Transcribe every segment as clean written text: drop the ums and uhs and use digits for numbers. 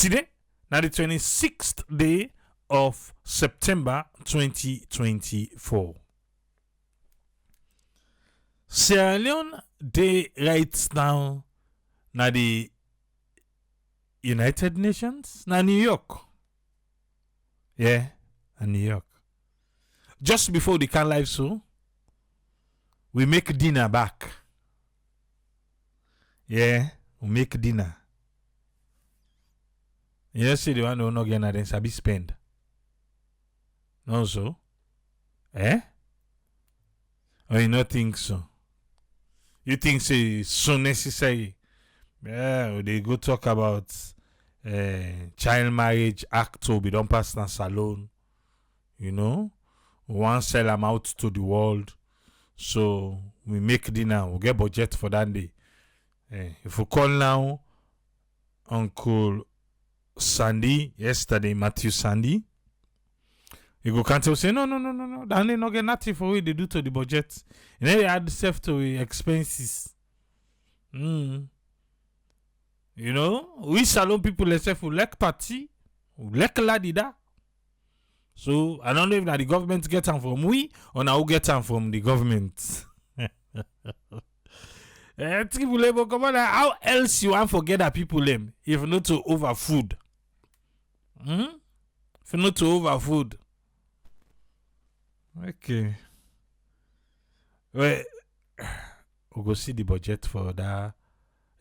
Today, now the 26th day of September 2024. Sierra Leone, they right now, now the United Nations, now New York. Yeah, and New York. Just before the can live show, we make dinner back. Yeah, we make dinner. You see the one who not get then sabi spend. No so? Eh? Or you not think so? You think it's so necessary? Yeah, they go talk about child marriage act to be done pass na salon. You know? We want sell them out to the world. So we make dinner. We get budget for that day. If we call now Uncle Sandy, yesterday, Matthew Sandy, you go cancel say no. That they not get nothing for what they do to the budget. And then they add self to expenses. You know, we salon people themselves who like party, who like ladida. So I don't know if now the government get them from we or now who get them from the government. How else you want to forget that people them if not to over food? If not to over food. Okay. Well, we go see the budget for that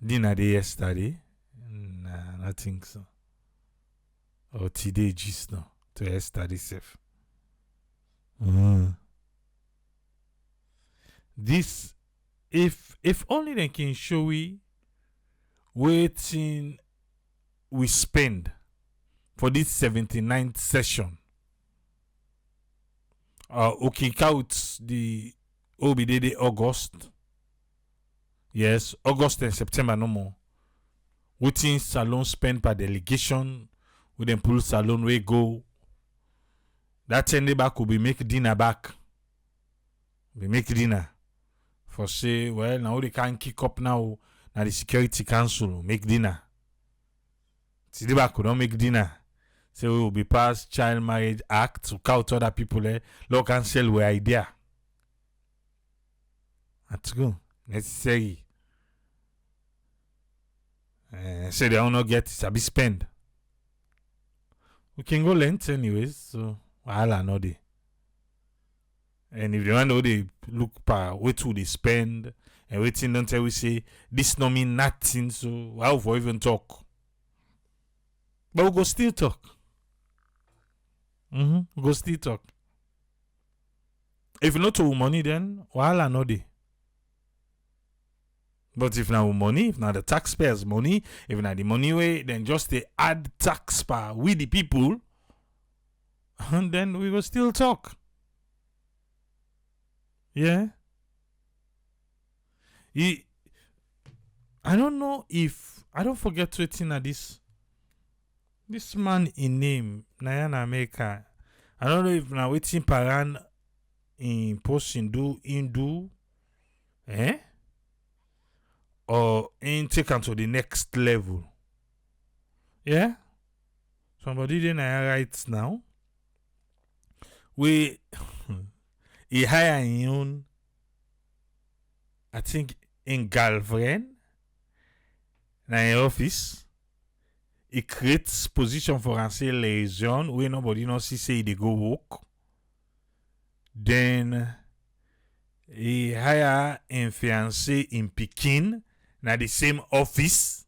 dinner day yesterday. Nah, I think so. Or today just now to yesterday safe. This if only they can show we waiting we spend for this 79th session. Okay, count the OBD August. Yes, August and September no more. Waiting salon spend per delegation. We then pull salon we go. That 10 day back will be make dinner back. We make dinner. For say, well, now they can't kick up now. Now the Security Council make dinner. Today back we don't make dinner. Say we will be past Child Marriage Act to count other people there. Look and sell with idea. That's good. Necessary. Say they don't get it. Sabi spend. We can go length anyways. So I know they. And if they want to they look per what to they spend and waiting until we say this no mean nothing, so how for even talk. But we go still talk. We go still talk. If not to money then I know they. But if now money, if now the taxpayers' money, if now the money way, then just they add tax per with the people, and then we will still talk. Yeah. I don't know if I don't forget to think at this man in name Nayana America. I don't know if now waiting paran in posting do or in take on to the next level. Yeah? Somebody then I write now. We he hire in own, I think in girlfriend in office. He creates position for answer liaison where nobody knows he say they go work. Then he hire in fiancé in Pekin na the same office.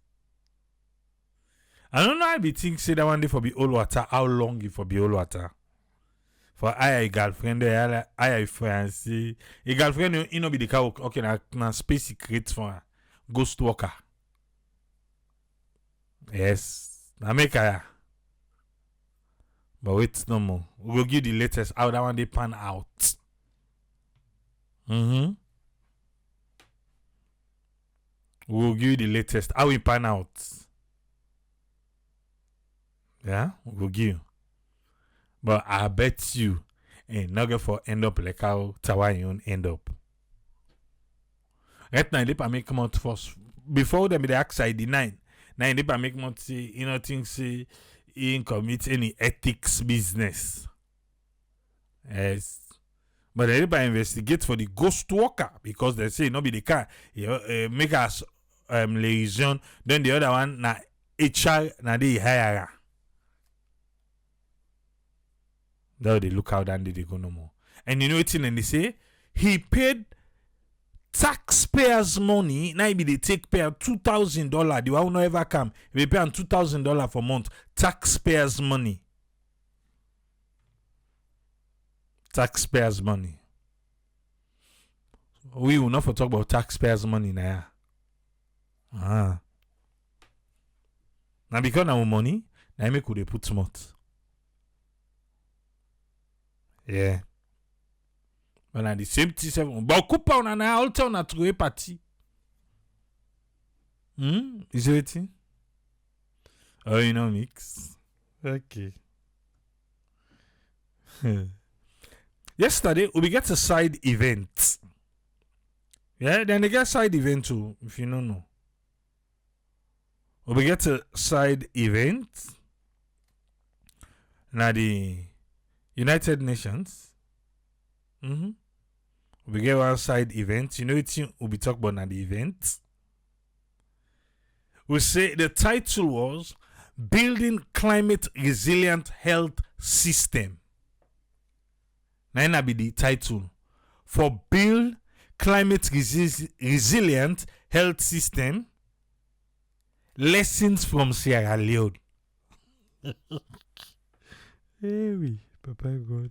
I don't know how be think say that one day for be all water, how long it for be all water. For I girlfriend, I fiancé. A girlfriend, you know, be the car. Okay, na space he creates for her. Ghost worker. Yes, na make her. But wait no more. We will give the latest how that one they pan out. We will give you the latest how we pan out. Yeah, we will give you. But I bet you ain't not going for end up like how Tawayon end up. Right now, they make come out first. Before them, they ask I deny. Now in the make money, you know, think say he commit any ethics business. Yes. But everybody investigate for the ghost worker because they say no be the car. Make us liaison. Then the other one na HR na they hire. Now they look out and they go no more. And you know what thing and they say he paid taxpayers' money. Now be they take pay $2,000. The one who no ever come. They pay $2,000 for month. Taxpayers' money. Taxpayers' money. We will not for talk about taxpayers' money now. Now because our money, now make could they put smart. Yeah. But at the same thing, but coupa on na alter on a trouvé parti. Is it? Oh, you know mix. Okay. Yesterday, we get a side event. Yeah, then they get side event too, if you don't know. We get a side event. Now the United Nations. We get one side event. You know what we'll be talking about at the event? We say the title was Building Climate Resilient Health System. Now that be the title. For Build Climate Resilient Health System. Lessons from Sierra Leone. Hey, oui, Papa God.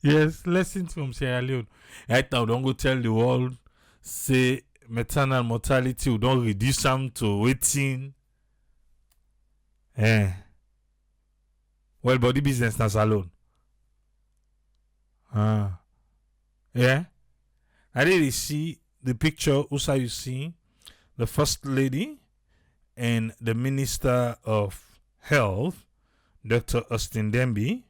Yes, lessons from Sierra Leone. Right now, don't go tell the world, say maternal mortality, we don't reduce them to waiting. Well, body business not alone. Yeah. I did see the picture, also you see the First Lady and the Minister of Health, Dr. Austin Demby.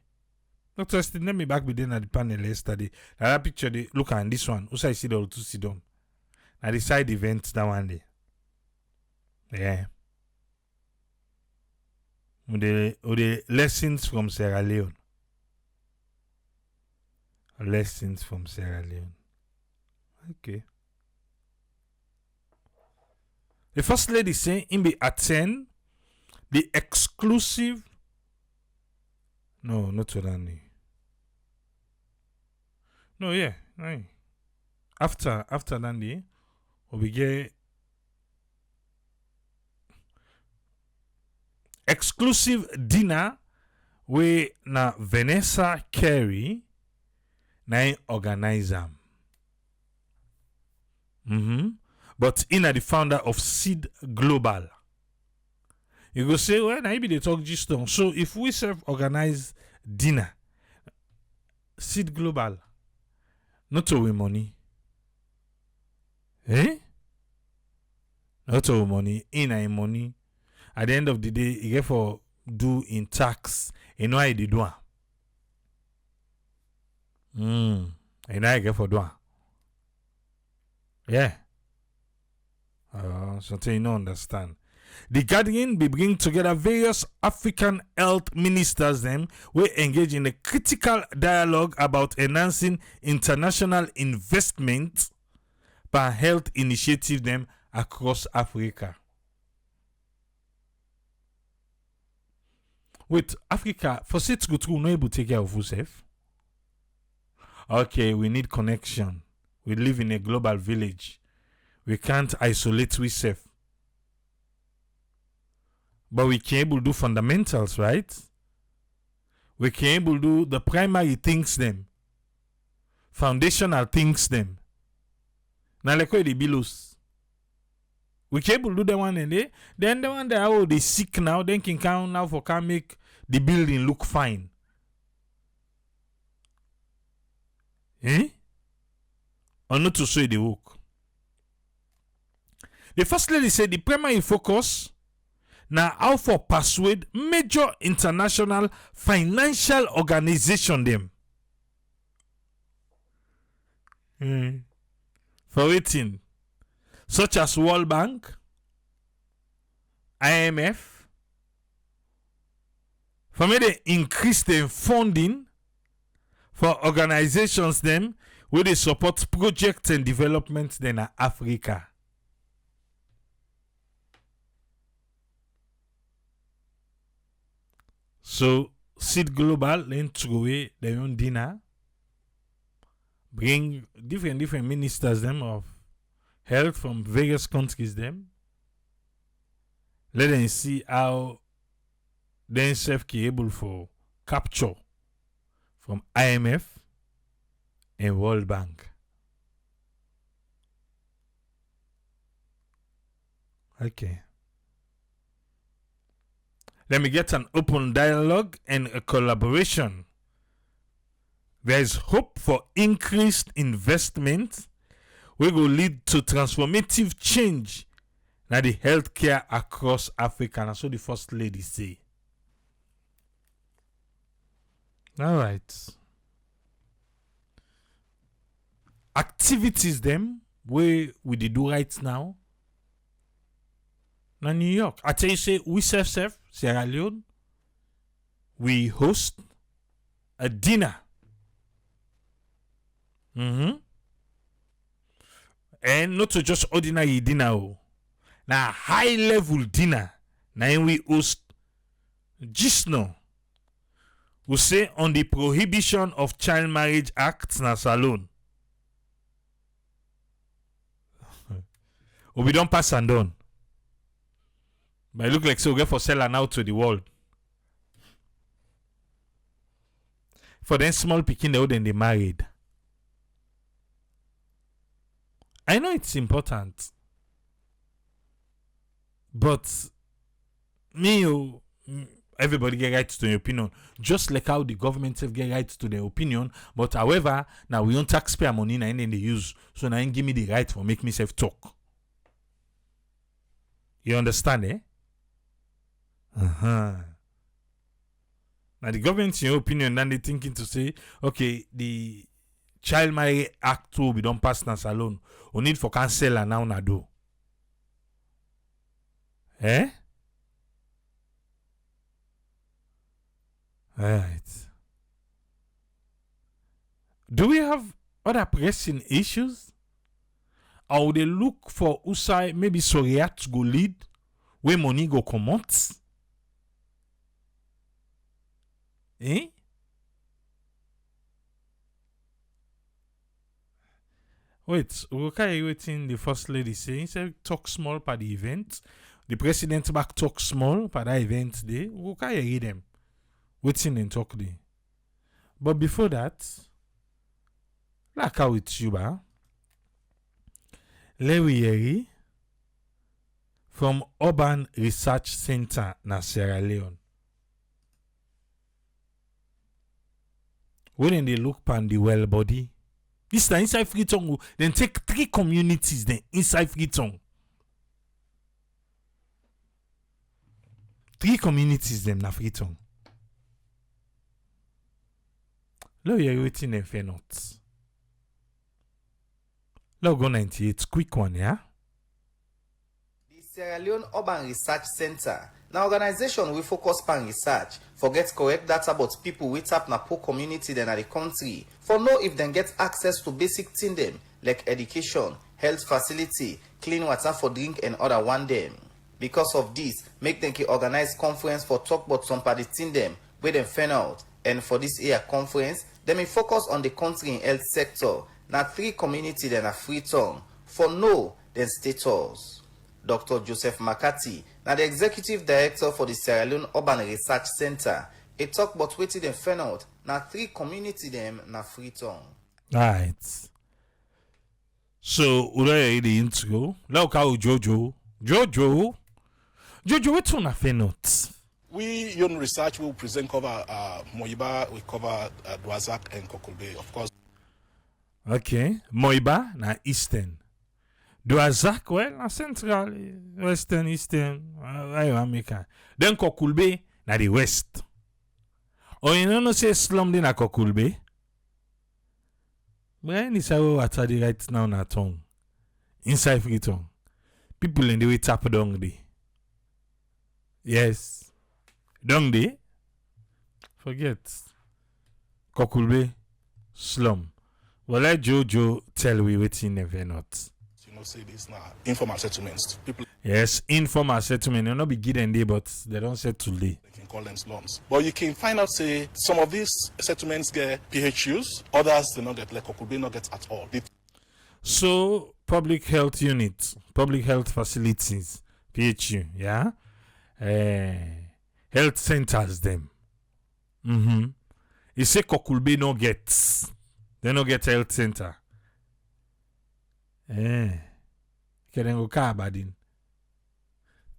Dr. Austin Demby back within at the panel yesterday. That picture, they look at this one. Also, I see the two sit down. Now the side event that one day. Yeah. With the lessons from Sierra Leone. Lessons from Sierra Leone. Okay. The First Lady saying in be attend the exclusive. No, not to that. No, yeah. Right. After that, we get exclusive dinner where na Vanessa Carey na organize them. But in the founder of Seed Global. You go say, well, maybe they talk just on. So if we self-organize dinner, Seed Global, not to win money. Not to money, in money. At the end of the day, you get for do in tax. You know how you do it. You know how you get for do. Yeah. Something you don't understand. The Guardian be bringing together various African health ministers them will engage in a critical dialogue about enhancing international investment by health initiative them across Africa. Wait, Africa, for say to go through, no able to take care of yourself. Okay, we need connection. We live in a global village. We can't isolate ourselves. But we can able to do fundamentals, right? We can able to do the primary things them. Foundational things them. Now like where the billows. We can able to do the one and then the one that they sick now, then can count now for can make the building look fine. Or not to show the work. The First Lady said the primary focus now how for persuade major international financial organization them. For waiting. such as World Bank, IMF, for me they increase the funding for organizations them where they support projects and development in Africa. So Seed Global then throw away their own dinner, bring different ministers them of health from various countries them. Let them see how they self able for capture from IMF and World Bank. Okay. Let me get an open dialogue and a collaboration. There is hope for increased investment which will lead to transformative change in the healthcare across Africa. And so the First Lady say. All right. Activities them where we do right now. Now New York. I tell you say we self Sierra Leone. We host a dinner. And not to just ordinary dinner. Now high level dinner. Now we host just now. We say on the Prohibition of Child Marriage Act na salon. We don't pass and done. But it look like so we get for selling out to the world. For them small picking the then they married. I know it's important. But everybody get right to their opinion. Just like how the government have get right to their opinion. But however, now we don't taxpayer money and then they use. So now give me the right for make myself talk. You understand, eh? Now the government, in your opinion, then they thinking to say, okay, the Child Marriage Act 2 we don't pass na salon. We need for cancel and now na do. Eh? Alright. Do we have other pressing issues? Or would they look for Usai maybe Soriat to go lead where money go come out? Eh? Wait, okay, waiting the First Lady say. He said talk small for the event. The president back talk small for the event day. Okay, read them. Waiting and talk day. But before that, like how it's you, Leone from Urban Research Center na Sierra Leone. When they look pan the well body, this time inside Freetown, then take 3 communities then inside Freetown. 3 communities them na Freetown. Là you're waiting and fair not. Là go 98, quick one, yeah? The Sierra Leone Urban Research Center. Now organization we focus on research, forget correct data about people we tap na poor community than the country, for know if they get access to basic things them like education, health facility, clean water for drink and other one them. Because of this, make them organize conference for talk about some party thing them where them find out. And for this year conference, they may focus on the country in health sector. Now 3 community than a Freetown, for no then status. Dr. Joseph Makati, now the executive director for the Sierra Leone Urban Research Center, he talk about waiting them find out. Now 3 community them na Freetown. Right. So ule the intro. Look how Jojo, what's on a fenot? We Young Research will present cover Moiba, we cover Dwazak and Kokulbe, of course. Okay. Moiba na Eastern. Dwazak, well, na Central, Western, Eastern, America. Then Kokulbe na the West. Or you know say slum na Kokulbe? But any say what are the right now na tongue. Inside Freetown. people in the way tap down there. Yes. Down there. Forget. Kokulbe slum. Well, let Jojo tell we waiting never not. You know, say this now. Informal settlements. People, Yes, informal settlement. They'll not be given there, but they don't settle there. they can call them slums. But you can find out, say, some of these settlements get PHUs, others do not get, like Okube not get at all. So, public health units, public health facilities, PHU, yeah? Health centers, them. You say Kokulbe no gets. They no get health center. Can then go Kabadin.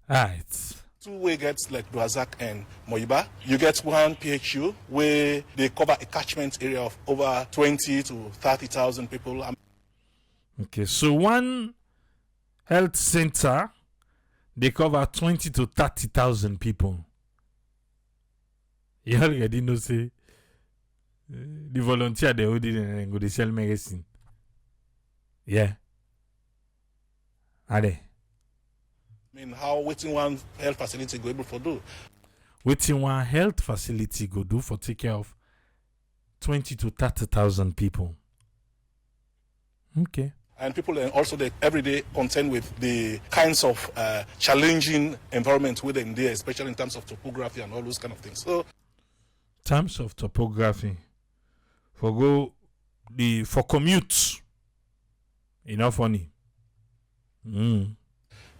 Right. Two-way gets like Duazak and Moyiba. You get one PHU where they cover a catchment area of over 20 to 30,000 people. Okay, so one health center, they cover 20 to 30,000 people. You already know, say, the volunteer they hold it and go to sell medicine. Yeah. Are they? I mean, how waiting one health facility go able to do? Waiting one health facility go do for take care of 20 to 30,000 people. Okay. And people also they every day contend with the kinds of challenging environment within there, especially in terms of topography and all those kind of things. So, terms of topography, for commute, enough funny.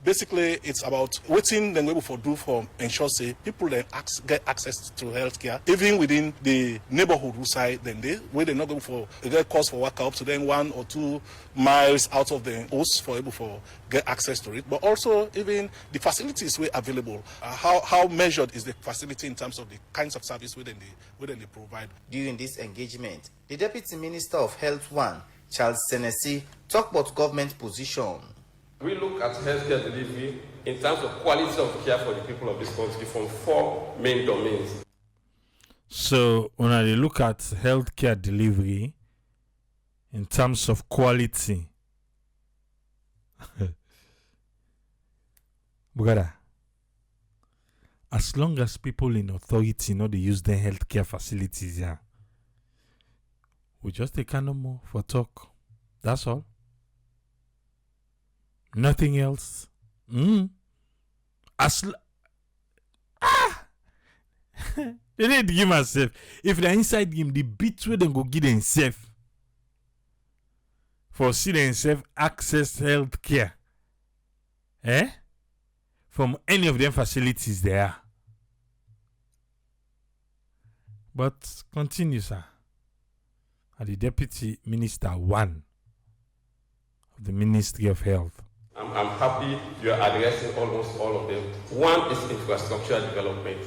basically, it's about waiting then able for do for ensure say people then get access to healthcare even within the neighborhood side. Then where they're not going for they get cost for work up to then 1 or 2 miles out of the host for able for get access to it. But also even the facilities were available. How measured is the facility in terms of the kinds of service within they provide? During this engagement, the Deputy Minister of Health 1, Charles Senesi, talked about government position. We look at healthcare delivery in terms of quality of care for the people of this country from 4 main domains. So when I look at healthcare delivery in terms of quality, brother, as long as people in authority know they use their healthcare facilities, yeah, we just take no more for talk. That's all. Nothing else. They need to give myself. If they're inside game, the beat where they go give themselves for see themselves access health care. From any of them facilities there. But continue, sir. At the Deputy Minister 1 of the Ministry of Health. I'm happy you're addressing almost all of them. One is infrastructure development.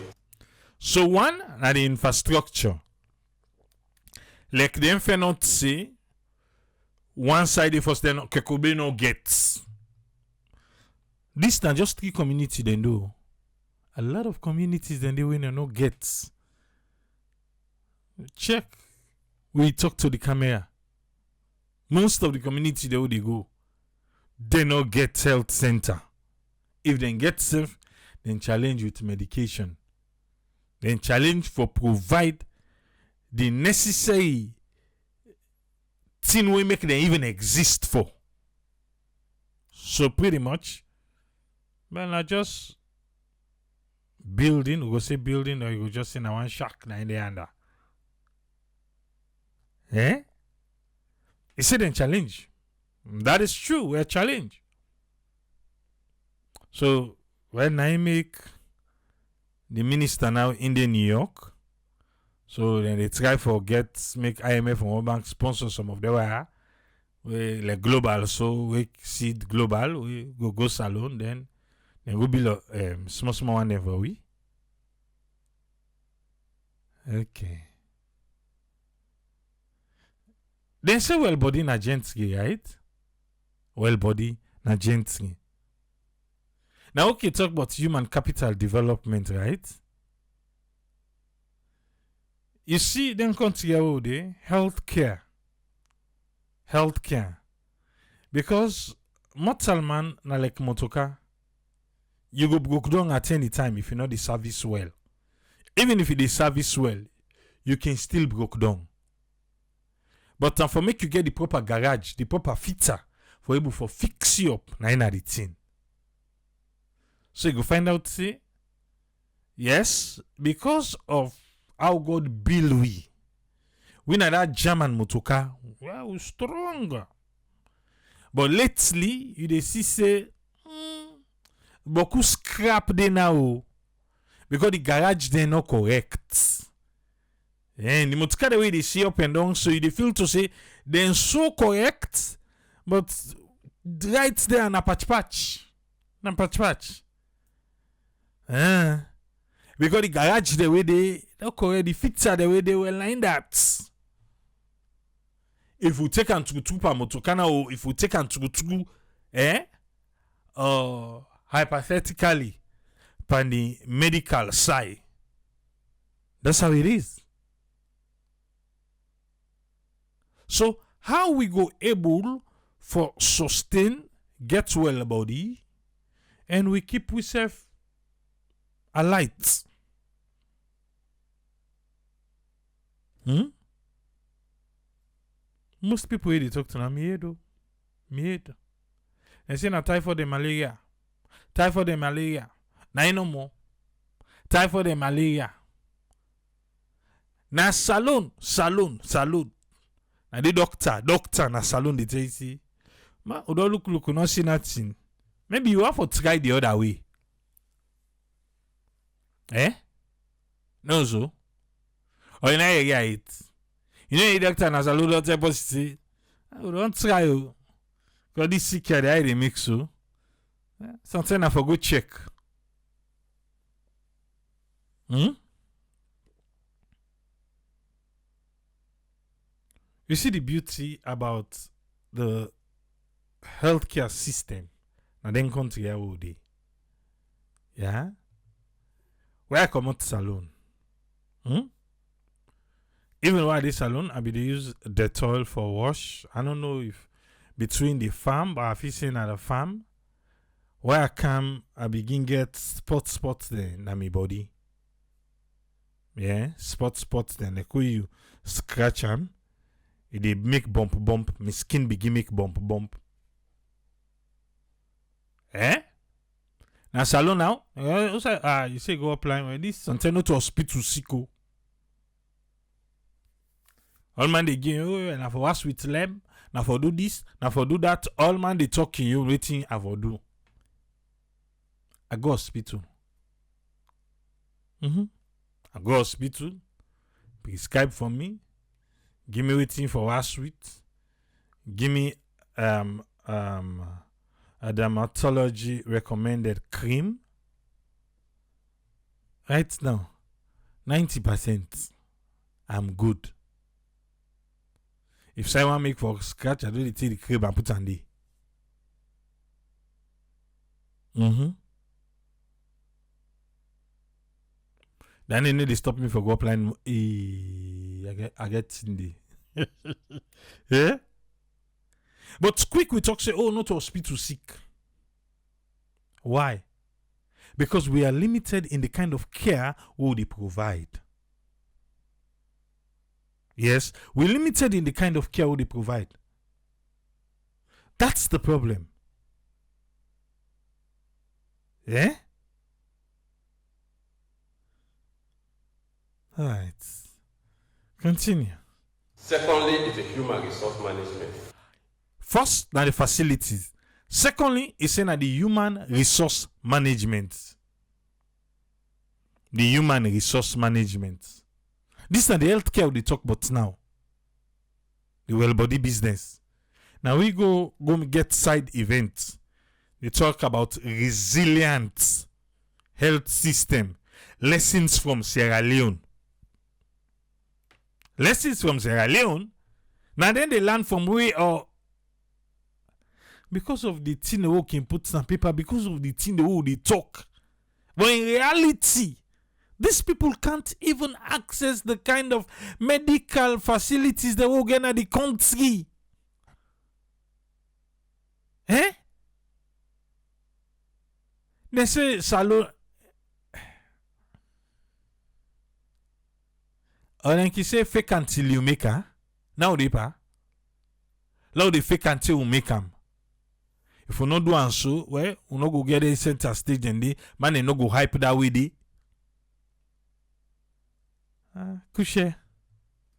So one, are the infrastructure. Like them for not say, one side if us then Kekobe no gets. This not just 3 communities they do. A lot of communities then they win and no gets. Check. We talk to the camera. Most of the community they would go. They no get health center. If they get safe, then challenge with medication. Then challenge for provide the necessary thing we make them even exist for. So pretty much, well, not just building, we go say building, or you go just say na one shack na in the under. He said then challenge. That is true, we're challenged. So when I make the minister now in the New York, so then they try for make IMF and World Bank sponsor some of the we like global, so we see global, we go salon, then we build small one ever we. Okay. Then say well body na gentry, right? Well body na gentry. Now okay, talk about human capital development, right? You see, then country healthcare. Healthcare. Because mortal man na like motoka. You go broke down at any time if you know the service well. Even if you the service well, you can still broke down. But for make you get the proper garage, the proper fitter, for able for fix you up, na in the thing. So you go find out, say, yes, because of how God build we na that German motoka, we stronger. But lately, you dey see say, beaucoup scrap dey now, because the garage they not correct. And the motoka the way they see up and down, so you dey feel to say they're so correct, but right there na patch. Because the garage the way they not correct, the fixer the way they were lined that. If we take and to per motoka now, or if we take and to hypothetically, on the medical side, that's how it is. So how we go able for sustain, get well body, and we keep ourselves alight. Most people they talk to me though. They say na typhoid and malaria. Typhoid and malaria. Na no more. Typhoid and malaria. Na salon. Na the doctor na salon they say see. Ma odo look not see nothing. Maybe you have to try the other way. No so. Or you know you get it. You know the doctor na salon doctor positive. I don't try you. Because this sick here they mix so. Something I for go check. You see the beauty about the healthcare system. And then country here all day. Yeah? Where I come out salon. Even while this salon, I be they use Dettol for wash. I don't know if between the farm, but I've seen at the farm. Where I come, I begin get spots there in my body. Yeah, spots then. Like when you scratch them, it make bump. My skin begin make bump. Now salon now. You say go apply with this. Something not to hospital sicko. All man they give you and I for wash with lab. Now for do this. Now for do that. All man they talking you waiting I for do. I go hospital. I go hospital. Prescribe for me. Give me waiting for wash with. Give me a dermatology recommended cream. Right now, 90% I'm good. If someone make for scratch, I do take the cream and put on there. Then they need to stop me for go applying. I get in there. Yeah? But quick we talk say, oh, not to hospital sick. Why? Because we are limited in the kind of care we they provide. Yes, we're limited in the kind of care we they provide. That's the problem. Yeah? All right. Continue. Secondly, it's a human resource management. First, now the facilities. Secondly, it's saying that the human resource management. The human resource management. This is the healthcare they talk about now. The well body business. Now we go get side events. They talk about resilient health system. Lessons from Sierra Leone. Lessons from Sierra Leone. Now then they learn from where or because of the thing they can put some paper, because of the thing they talk. But in reality, these people can't even access the kind of medical facilities they will get in the country. They say salon. Or then qui say fake until you make her. Now they pa. Now they fake until you make them. If you not do and so, well, you not go get a center stage and they man they not go hype that way they. Couche.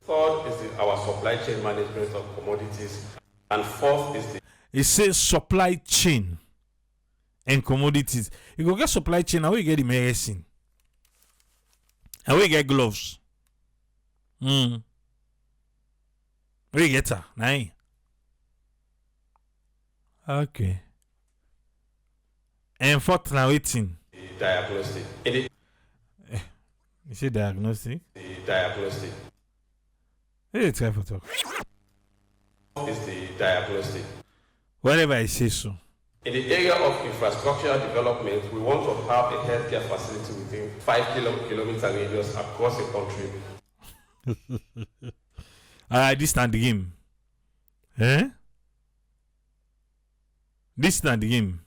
Third is our supply chain management of commodities. And fourth is the It says supply chain and commodities. You go get supply chain, how you get the medicine? How you get gloves? Where you get her? Nah. Okay. And fourth now waiting. diagnostic. In You say diagnostic? the diagnostic Hey, try for talk. is the diagnostic. Whatever I say so. In the area of infrastructural development, we want to have a healthcare facility within 5 kilometer radius across the country. Alright, this not the game. Eh? This not the game.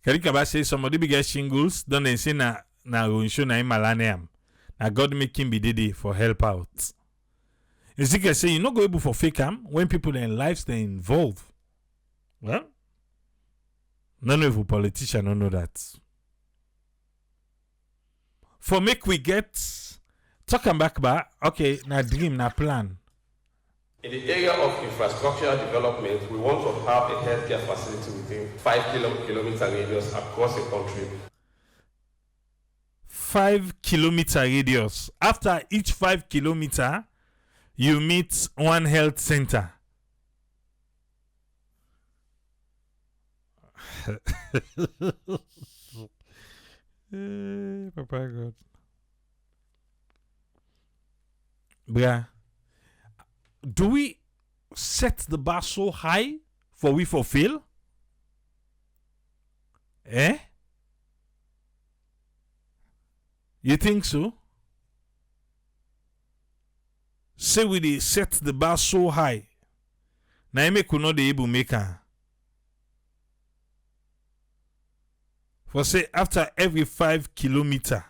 Karikaba say somebody be get shingles, don't they say na show na malanium. Na God make him be dede for help out. Ezekiel say you not go able for fake am when people in lives they involved. Well, none of you politician don't know that. For make we get talking back, okay, na dream, na plan. In the area of infrastructural development, we want to have a healthcare facility within 5 kilometer radius across the country. 5 kilometer radius. After each 5 kilometer, you meet one health center. Papa God. Bruh, do we set the bar so high for we fulfill? Eh? You think so? Say we dey set the bar so high. Now make we not able make her. For say after every 5 kilometer,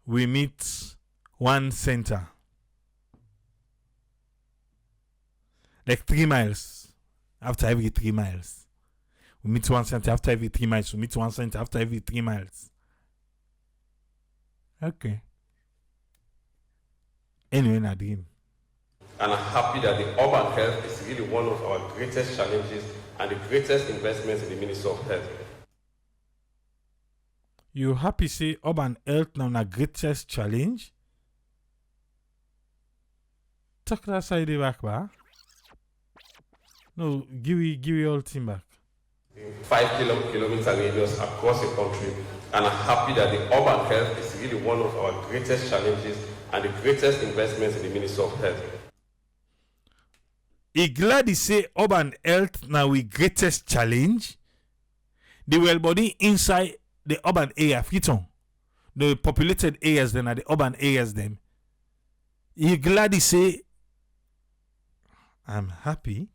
we meet one center. Like 3 miles. After every 3 miles. We meet one center after every 3 miles. We meet one center after every 3 miles. Okay. Anyway, na dream. And I'm happy that the urban health is really one of our greatest challenges and the greatest investments in the Ministry of Health. You happy say urban health now na greatest challenge? Talk that side back, ba? No, give me all team back. 5 kilometer radius across the country, and I'm happy that the urban health is really one of our greatest challenges and the greatest investments in the Ministry of Health. He glad he say urban health now we greatest challenge. The well body inside the urban area, fiton. The populated areas then are the urban areas them. He glad he say I'm happy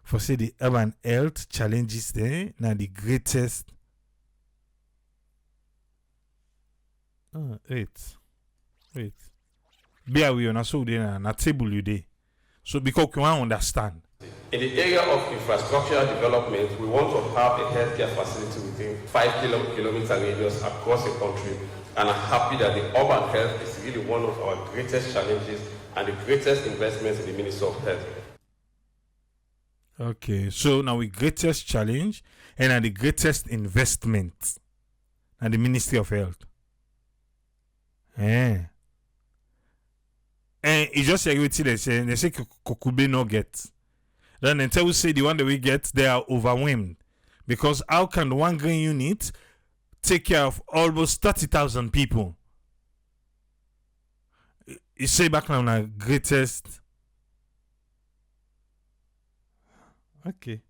for say the urban health challenges there now the greatest. Wait. Be aware na so there na table you dey. So because you want understand. In the area of infrastructural development, we want to have a healthcare facility within 5 kilometer radius across the country, and I'm happy that the urban health is really one of our greatest challenges and the greatest investments in the Ministry of Health. Okay, so now we greatest challenge and the greatest investment and the Ministry of Health. And it's just like what they say Kokube no get. Then until we say the one that we get, they are overwhelmed. Because how can one green unit take care of almost 30,000 people? You say back now na greatest. Okay.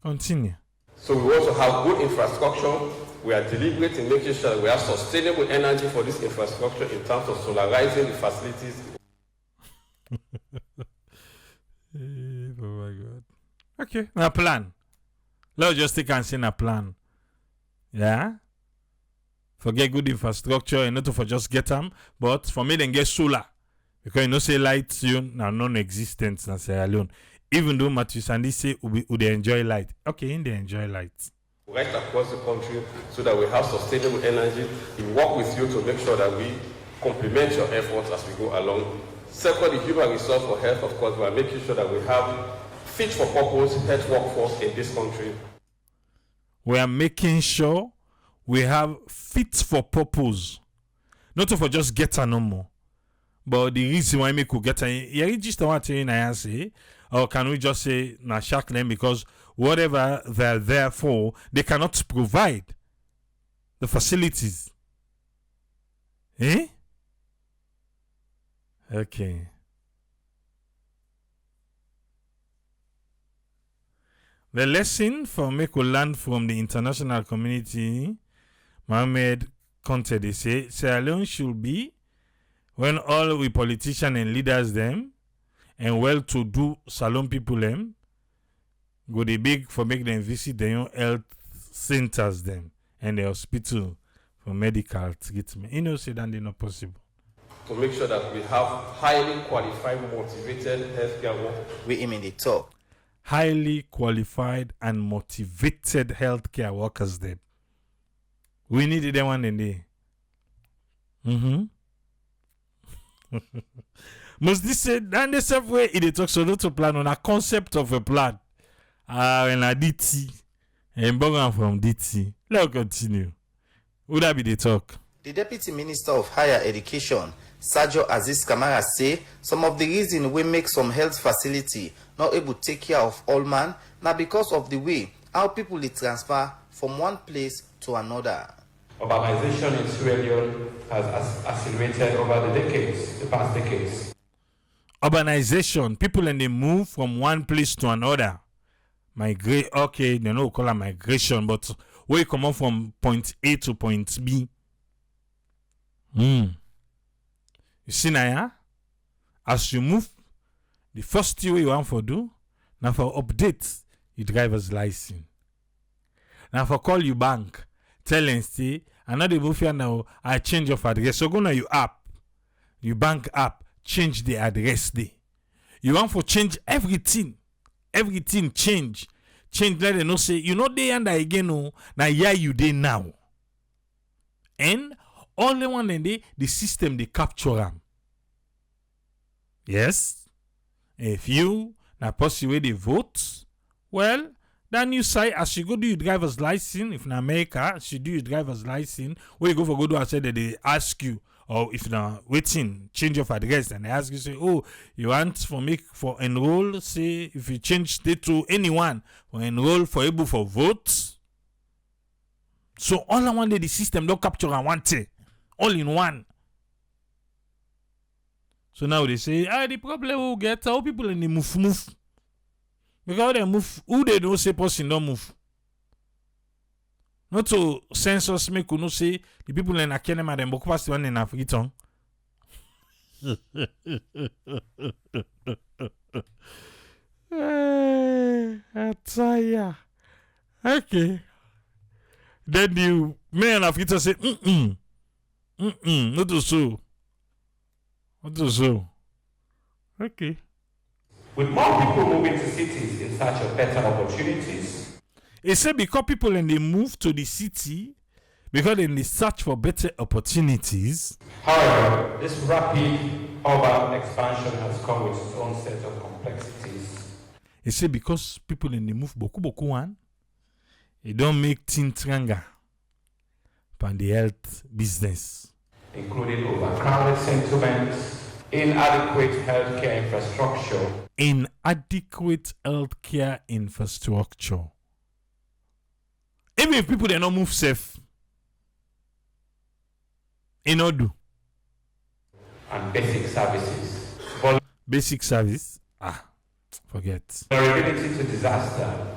Continue. So we want to have good infrastructure we are deliberate in making sure that we have sustainable energy for this infrastructure in terms of solarizing the facilities. Oh my God. Okay, now plan. Let's just take and say a plan. Yeah? Forget good infrastructure and not for just get them, but for me then get solar. Because you know say light soon now non-existent in Sierra Leone. Even though Matthew Sandy say would they enjoy light. Okay, they enjoy light. Right across the country so that we have sustainable energy. We work with you to make sure that we complement your efforts as we go along. Second, the human resource for health, of course, we are making sure that we have fit for purpose health workforce in this country. We are making sure we have fit for purpose. Not for just get a no more. But the reason why we could get a you just want to say, or can we just say na shark them because whatever they're there for, they cannot provide the facilities. Eh? Okay. The lesson for make we learn from the international community, Mohamed Conte, they say, Sierra Leone should be when all we politicians and leaders them and well-to-do salon people them go the big for make them visit their own health centers them and the hospital for medical treatment. You know, say that they're not possible. To make sure that we have highly qualified, motivated healthcare workers. We aim in the top. Highly qualified and motivated healthcare workers then. We need them one day. Must this say that the same way it talks so not to plan on a concept of a plan. And a DT and Bogan from DT. Let's continue. Would that be the talk? The Deputy Minister of Higher Education, Sergio Aziz Kamara, say some of the reason we make some health facility not able to take care of all man now because of the way how people they transfer from one place to another. Urbanization in Sierra Leone has accelerated over the past decades. Urbanization, people and they move from one place to another. Migrate, okay, they don't call it migration, but where you come on from point A to point B. You see now, yeah? As you move, the first thing you want for do, now for update your driver's license. Now for call you bank, tell and say, another move here now, I change of address. So go now your app, your bank app, change the address there. You want for change everything. Everything change. Change, let them know say, you know they and again, no, now yeah you they now. And all the one and the system they capture them. Yes. If you now possibly they vote, well, then you say as you go do your driver's license, if in America, as you do your driver's license, where you go for go do I said that they ask you, or if now waiting, change of address, and they ask you say, oh, you want for enroll, say if you change state to anyone, for enroll for able for votes. So all I want the system don't capture and want it. All in one. So now they say, the problem will get how people in the move. Because they move, who they don't say person don't move. Not to census make you know say the people in Akenema and Boku pass the one in African. I tire. Okay. Then you man African say, not to so. Not to so. Okay. With more people moving to cities in search of better opportunities. It said because people and they move to the city because they search for better opportunities. However, this rapid urban expansion has come with its own set of complexities. It said because people and they move boku one, it don't make things stronger for the health business. Including overcrowded settlements, inadequate healthcare infrastructure. Inadequate healthcare infrastructure. Even if people they not move safe, they not do. And basic services. Basic service? Forget. Vulnerability to disaster.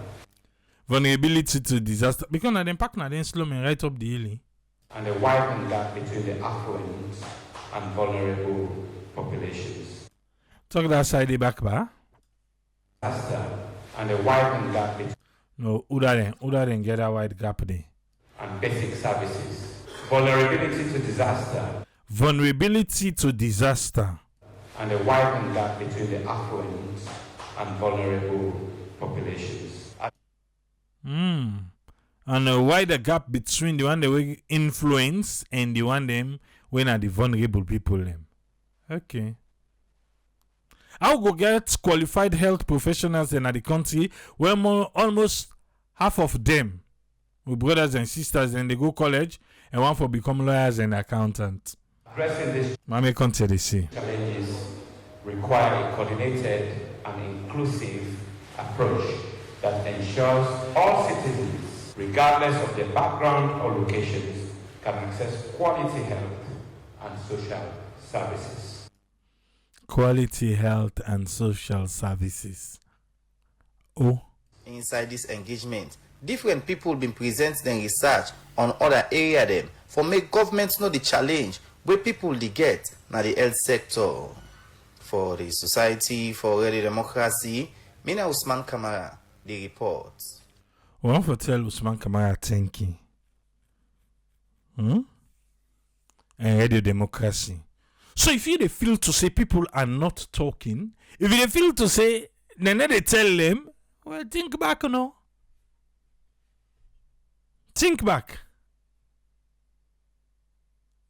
vulnerability to disaster. Because na them pack na them slow me right up the hill. And a widening gap between the affluent and vulnerable populations. Talk that side back, ba? Disaster and a widening gap between No, Uda then get that wide gap there. and basic services. Vulnerability to disaster Vulnerability to disaster. and a widening gap between the affluent and vulnerable populations. And a wider gap between the one that we influence and the one them when are the vulnerable people them. Okay. I'll go get qualified health professionals in the country where almost half of them with brothers and sisters and they go college and one for become lawyers and accountants. Addressing these Mame country they say. challenges require a coordinated and inclusive approach that ensures all citizens, regardless of their background or locations, can access quality health and social services. Quality health and social services. Oh. Inside this engagement, different people been present them research on other area them for make government know the challenge where people they get na the health sector. For the Society for Ready Democracy, Mina Usman Kamara, the report. We want to tell Usman Kamara thank you. And Radio Democracy. So if you feel to say people are not talking, if you feel to say, then they tell them, well, think back, no. Think back.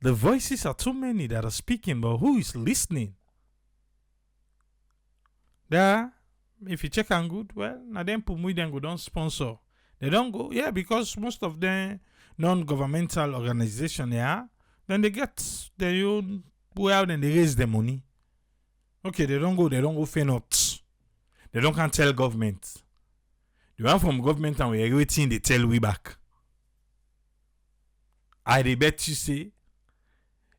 The voices are too many that are speaking, but who is listening? There, if you check on good, well, now them Pumui then go don't sponsor. They don't go, yeah, because most of them non-governmental organization, yeah, then they get their own way out and they raise the money. Okay, they don't go fair not. They don't can tell government. The one from government and we're waiting, they tell we back. I bet you say,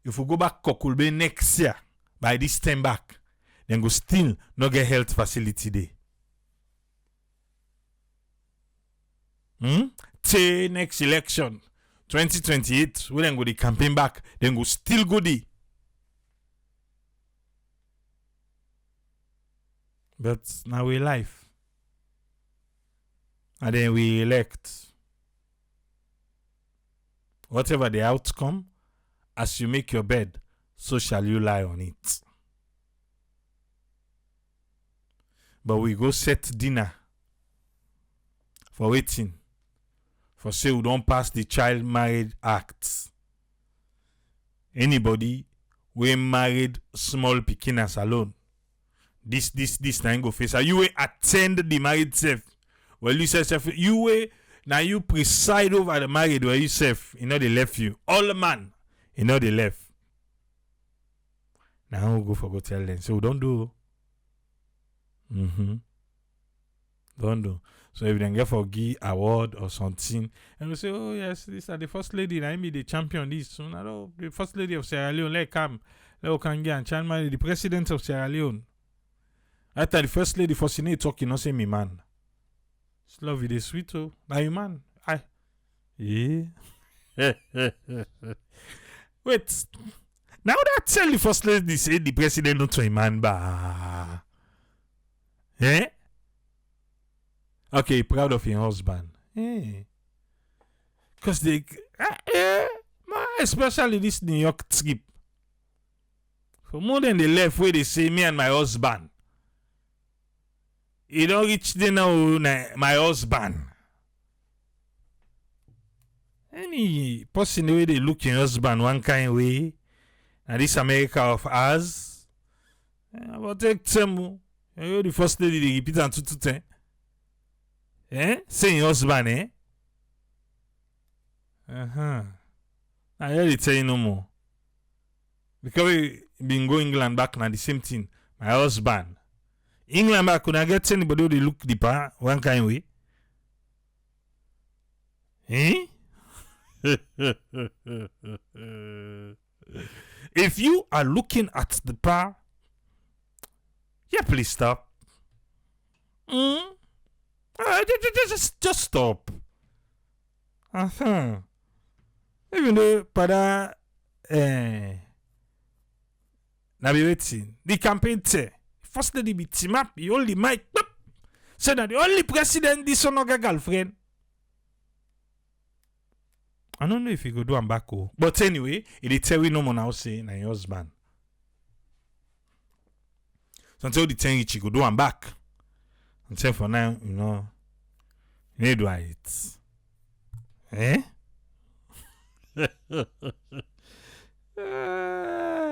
if we go back Kokulbe next year, by this time back, then go still not get health facility there. Say next election, 2028, we then go the campaign back, then go still go there. But now we life. And then we elect. Whatever the outcome, as you make your bed, so shall you lie on it. But we go set dinner for waiting. For say we don't pass the Child Marriage Act. Anybody we married small pikinas alone. This time go face. You will attend the married self. Well, you say self, you will now you preside over the married where you self, you know they left you. All the man, you know they left. Now we go tell them. So don't do. Don't do. So if they get for give award or something, and we say, oh yes, this are the first lady, and I be the champion. This so now the first lady of Sierra Leone, let come, let can get and child marry the president of Sierra Leone. After the first lady for Senate talking, not say me man. It's love it is sweet oh. Now you man. Yeah. Wait. Now that tell the first lady say the president not to a man ba. Eh? Okay, proud of your husband. Because they especially this New York trip. For more than the left where they say me and my husband. You don't reach there now, my husband. Any person the way they look in husband one kind way, and this America of ours, but take them. You the first lady they repeat and two. Saying husband, I really tell you no more. Because we been going England back now the same thing. My husband. England back could I get anybody who they look deeper one kind way? If you are looking at the par, yeah, please stop. Just stop. Even though pada na be waiting. The campaign say first lady be team up. You only mic. Say that the only president this one no girlfriend. I don't know if he go do am back. But anyway, it tell we no more now say na your husband. So until the 10 he go do am back. Until for now, you need to it.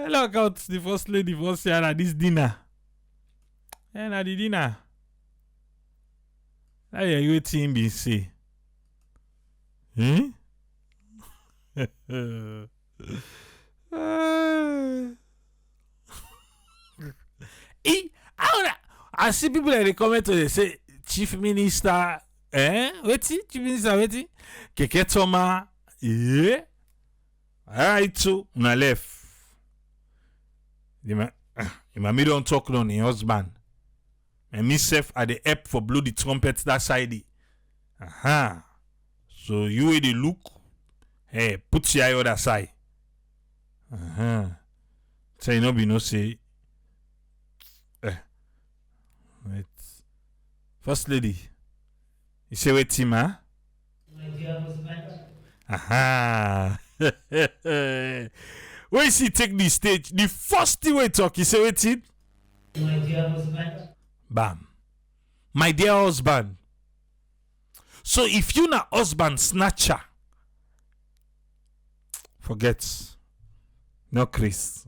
Look out the first lady first year at this dinner. And at the dinner. Now you waiting be say. I see people in the comment they say Chief Minister Chief Minister waiting Keke Toma alright so na left my me don't talk on your husband and myself at the help for blow the trumpet that side so you way they look put your other side so you know be no say wait. First lady you say wait team My dear husband. when she take the stage the first thing we talk you say wait it My dear husband. bam my dear husband. So if you na husband snatcher forget no Chris.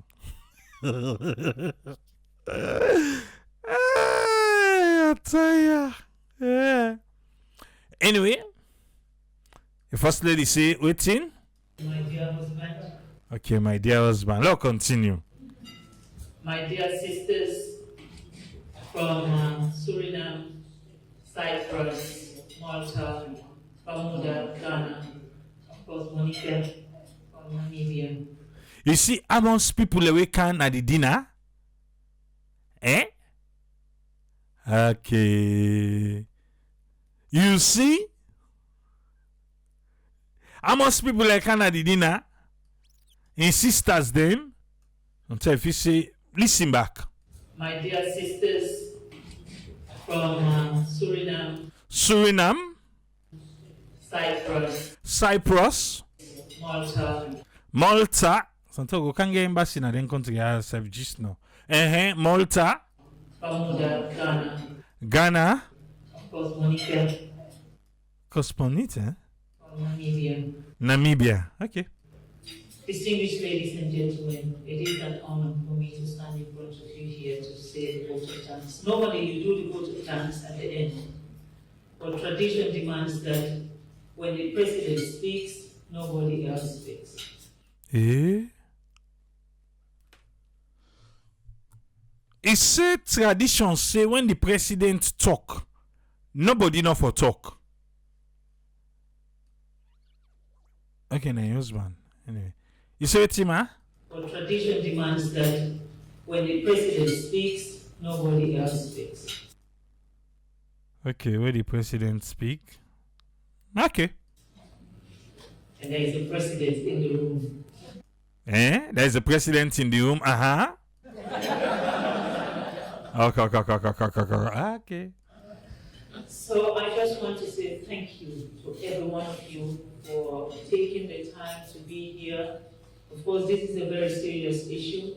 I tell ya. Yeah. Anyway, the first lady say waiting. My dear husband. Okay, my dear husband. Let's continue. My dear sisters from Suriname, Cyprus, Malta, Bermuda, Ghana, of course Monica from Namibia. You see, amongst people away can at the dinner. Okay. You see? Amongst people like can at the dinner. In sisters them. Until if you say, listen back. My dear sisters from Suriname, Cyprus, Malta. Sometimes we can get embassy na then country have just now. Malta, Bermuda, Ghana, of course Monica Cosmonite, from Namibia. Namibia. Okay. Distinguished ladies and gentlemen, it is an honor for me to stand in front of you here to say the vote of thanks. Normally you do the vote of thanks at the end, but tradition demands that when the president speaks, nobody else speaks. It say tradition say when the president talk, nobody know for talk. Okay, now your husband. Anyway. You say it, ma? But tradition demands that when the president speaks, nobody else speaks. Okay, where the president speak? Okay. And there is a president in the room. There is a president in the room. Okay. So I just want to say thank you to every one of you for taking the time to be here. Of course, this is a very serious issue.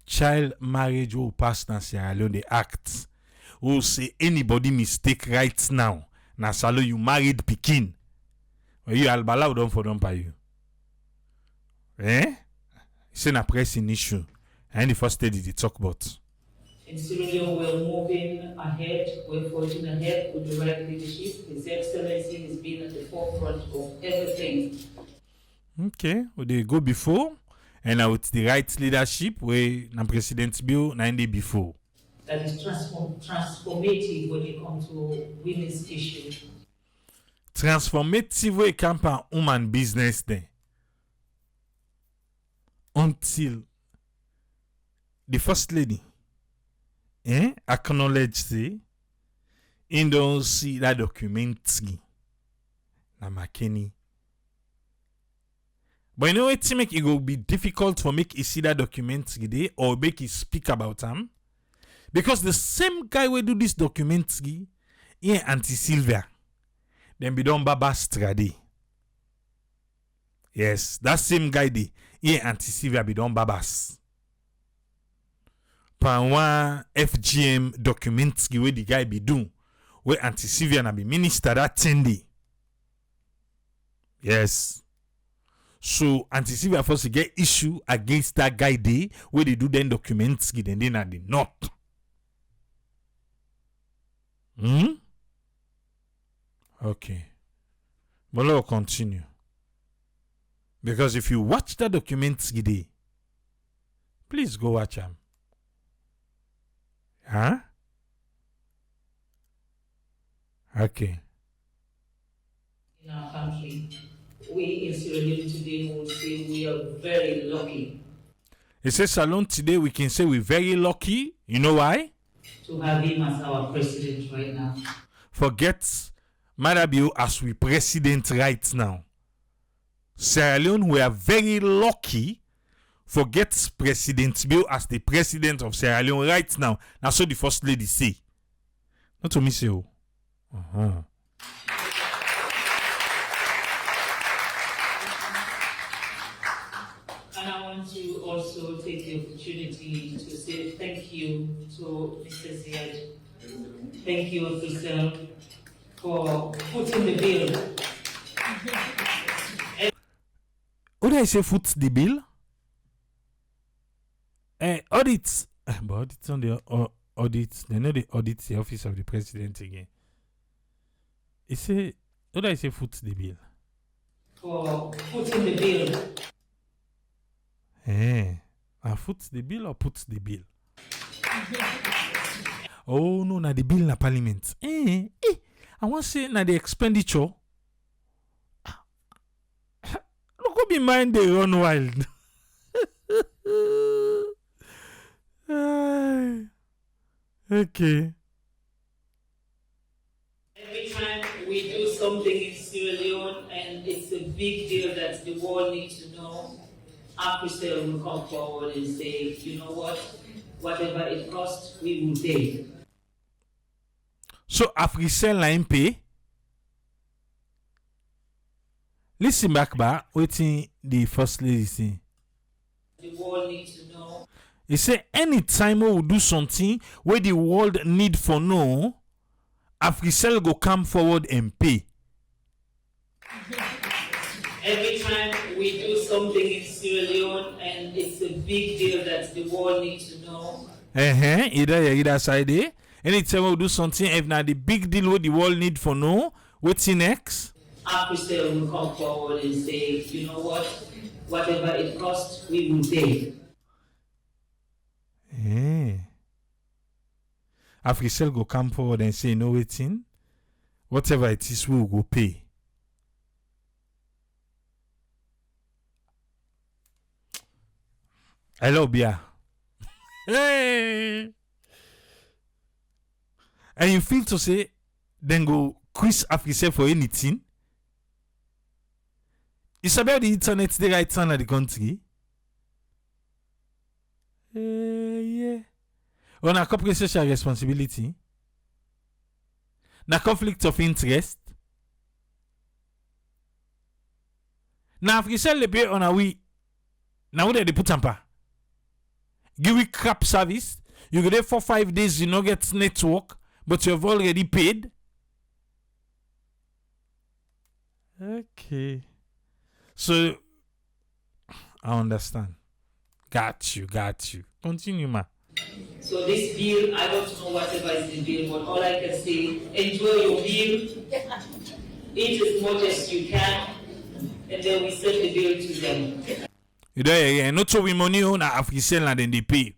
Child marriage will pass na Sierra Leone the act. Who say anybody mistake right now. Na salo you married pikin. When you albala don't for don't pay you. It's an pressing issue. And the first lady they talk about. In Sierra Leone, we're moving ahead, we're forging ahead with the right leadership. His Excellency has been at the forefront of everything. Okay, well, they go before, and now with the right leadership, where the President Bill 90 before. That is transformative when it comes to women's issues. Transformative way camp and woman business then. Until the first lady acknowledge say in don't see that documentary. Na Makeni. But you know what make it will be difficult for make you see that documentary day or make you speak about him? Because the same guy will do this documentary in anti-Sylvia. Then be done Baba Strade. Yes, that same guy dey in anti-Sylvia be done Babas. Pan one FGM documentary where the guy be doing where anti-Sylvia na be minister that 10 day. Yes. So anti-Sylvia first to get issue against that guy day where they do then documentary then they not the not. Okay. But let's continue. Because if you watch that documentary day, please go watch them. Huh? Okay. In our country, we in Sierra Leone today will say we are very lucky. It says Salon today we can say we're very lucky. You know why? To have him as our president right now. Forget Madabio as we president right now. Sierra Leone, we are very lucky. Forget President Bill as the president of Sierra Leone right now. That's what the first lady say. Not to me say oh. And I want to also take the opportunity to say thank you to Mr. Ziad. Thank you, officer, for putting the bill. What do I say foot the bill? Audit. But audit on the audit. They know they audit the office of the president again. It say, what do I say foot the bill? For putting the bill. Foot the bill or put the bill? Oh no, na the bill na parliament. I want to say na the expenditure. Look up in mind they run wild. Okay. Every time we do something in Sierra Leone and it's a big deal that the world needs to know, AfriCell will come forward and say, you know what, whatever it costs, we will pay. So AfriCell na pay. Listen back, waiting the first lady say. The world needs to know. He say anytime we will do something where the world need for know, AfriCell go come forward and pay. Every time we do something in Sierra Leone and it's a big deal that the world needs to know. Either side there. Anytime we do something, if not the big deal what the world need for know, what's next? AfriCell will come forward and say, you know what, whatever it costs, we will pay. AfriCell go come forward and say, no waiting, whatever it is, we will go pay. Hello, Bia. Hey. And you feel to say, then go quiz AfriCell for anything? It's about the internet, the right hand of the country. Yeah. On a corporate social responsibility. Na conflict of interest. Na AfriCell le pay on a we. Now they put tampa. Give we crap service. You go there for 5 days, you no get network, but you have already paid. Okay. So I understand. Got you. Continue, ma. So this bill, I don't know whatever is the bill, but all I can say, enjoy your bill, eat as much as you can, and then we send the bill to them. You know, not so we money on AfriCell and then they pay.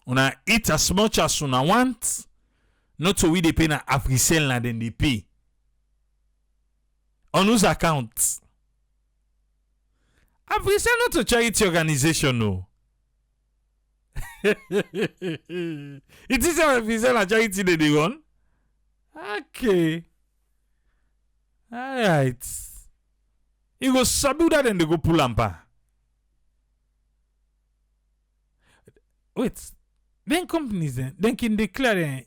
Una eat as much as una want, not so we they pay na AfriCell and then they pay. On whose account? AfriCell not a charity organization, no. It is a official and charity they run. Okay. Alright. You go sabu that and they go pull ampa. Wait. Then companies then can declare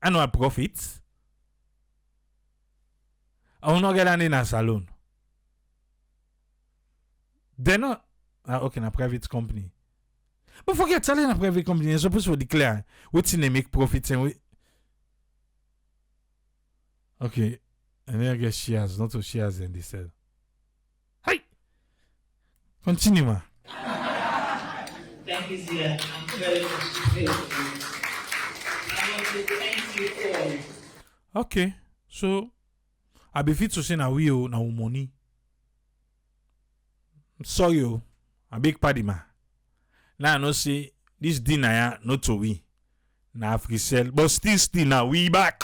annual profits. I will not get any in a salon. They're not okay in a private company. But forget selling a private company, you're supposed to declare what's in they make profits and okay. And then I get shares, not to shares and they sell. Hi! Continue, ma. Thank you, Zia. I'm very much grateful. I want to thank you all. Okay, so I be fit to say na we na money. Sorry, a big party ma. Now I know say this dinner not to we. Na Africell, but still now we back.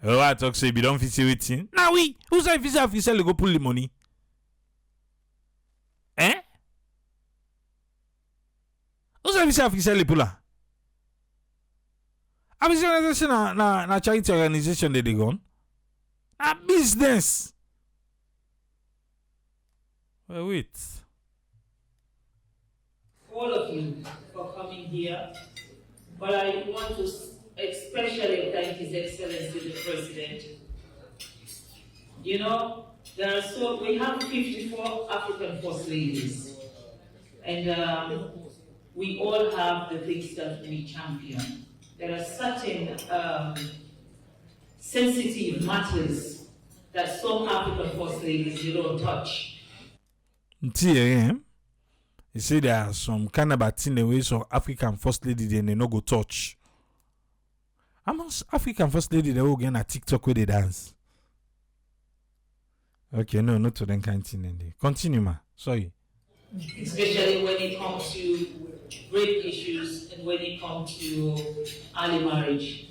Oh, I talk say we don't fit waiting. Now we who's I fit Africell go pull the money? Who's I fit Africell pull her? Urbanization na charity organization they gone. A business. Well, wait. All of you for coming here, but I want to especially thank His Excellency the President. You know, we have 54 African First Ladies, and we all have the things that we champion. There are certain sensitive matters that some African First Ladies you don't touch. You say there are some kind of ways of African First Lady they no go touch. Amongst African First Lady they will get a TikTok where they dance. Okay, no, not to them kind of thing. Continue, ma. Sorry. Especially when it comes to rape issues and when it comes to early marriage.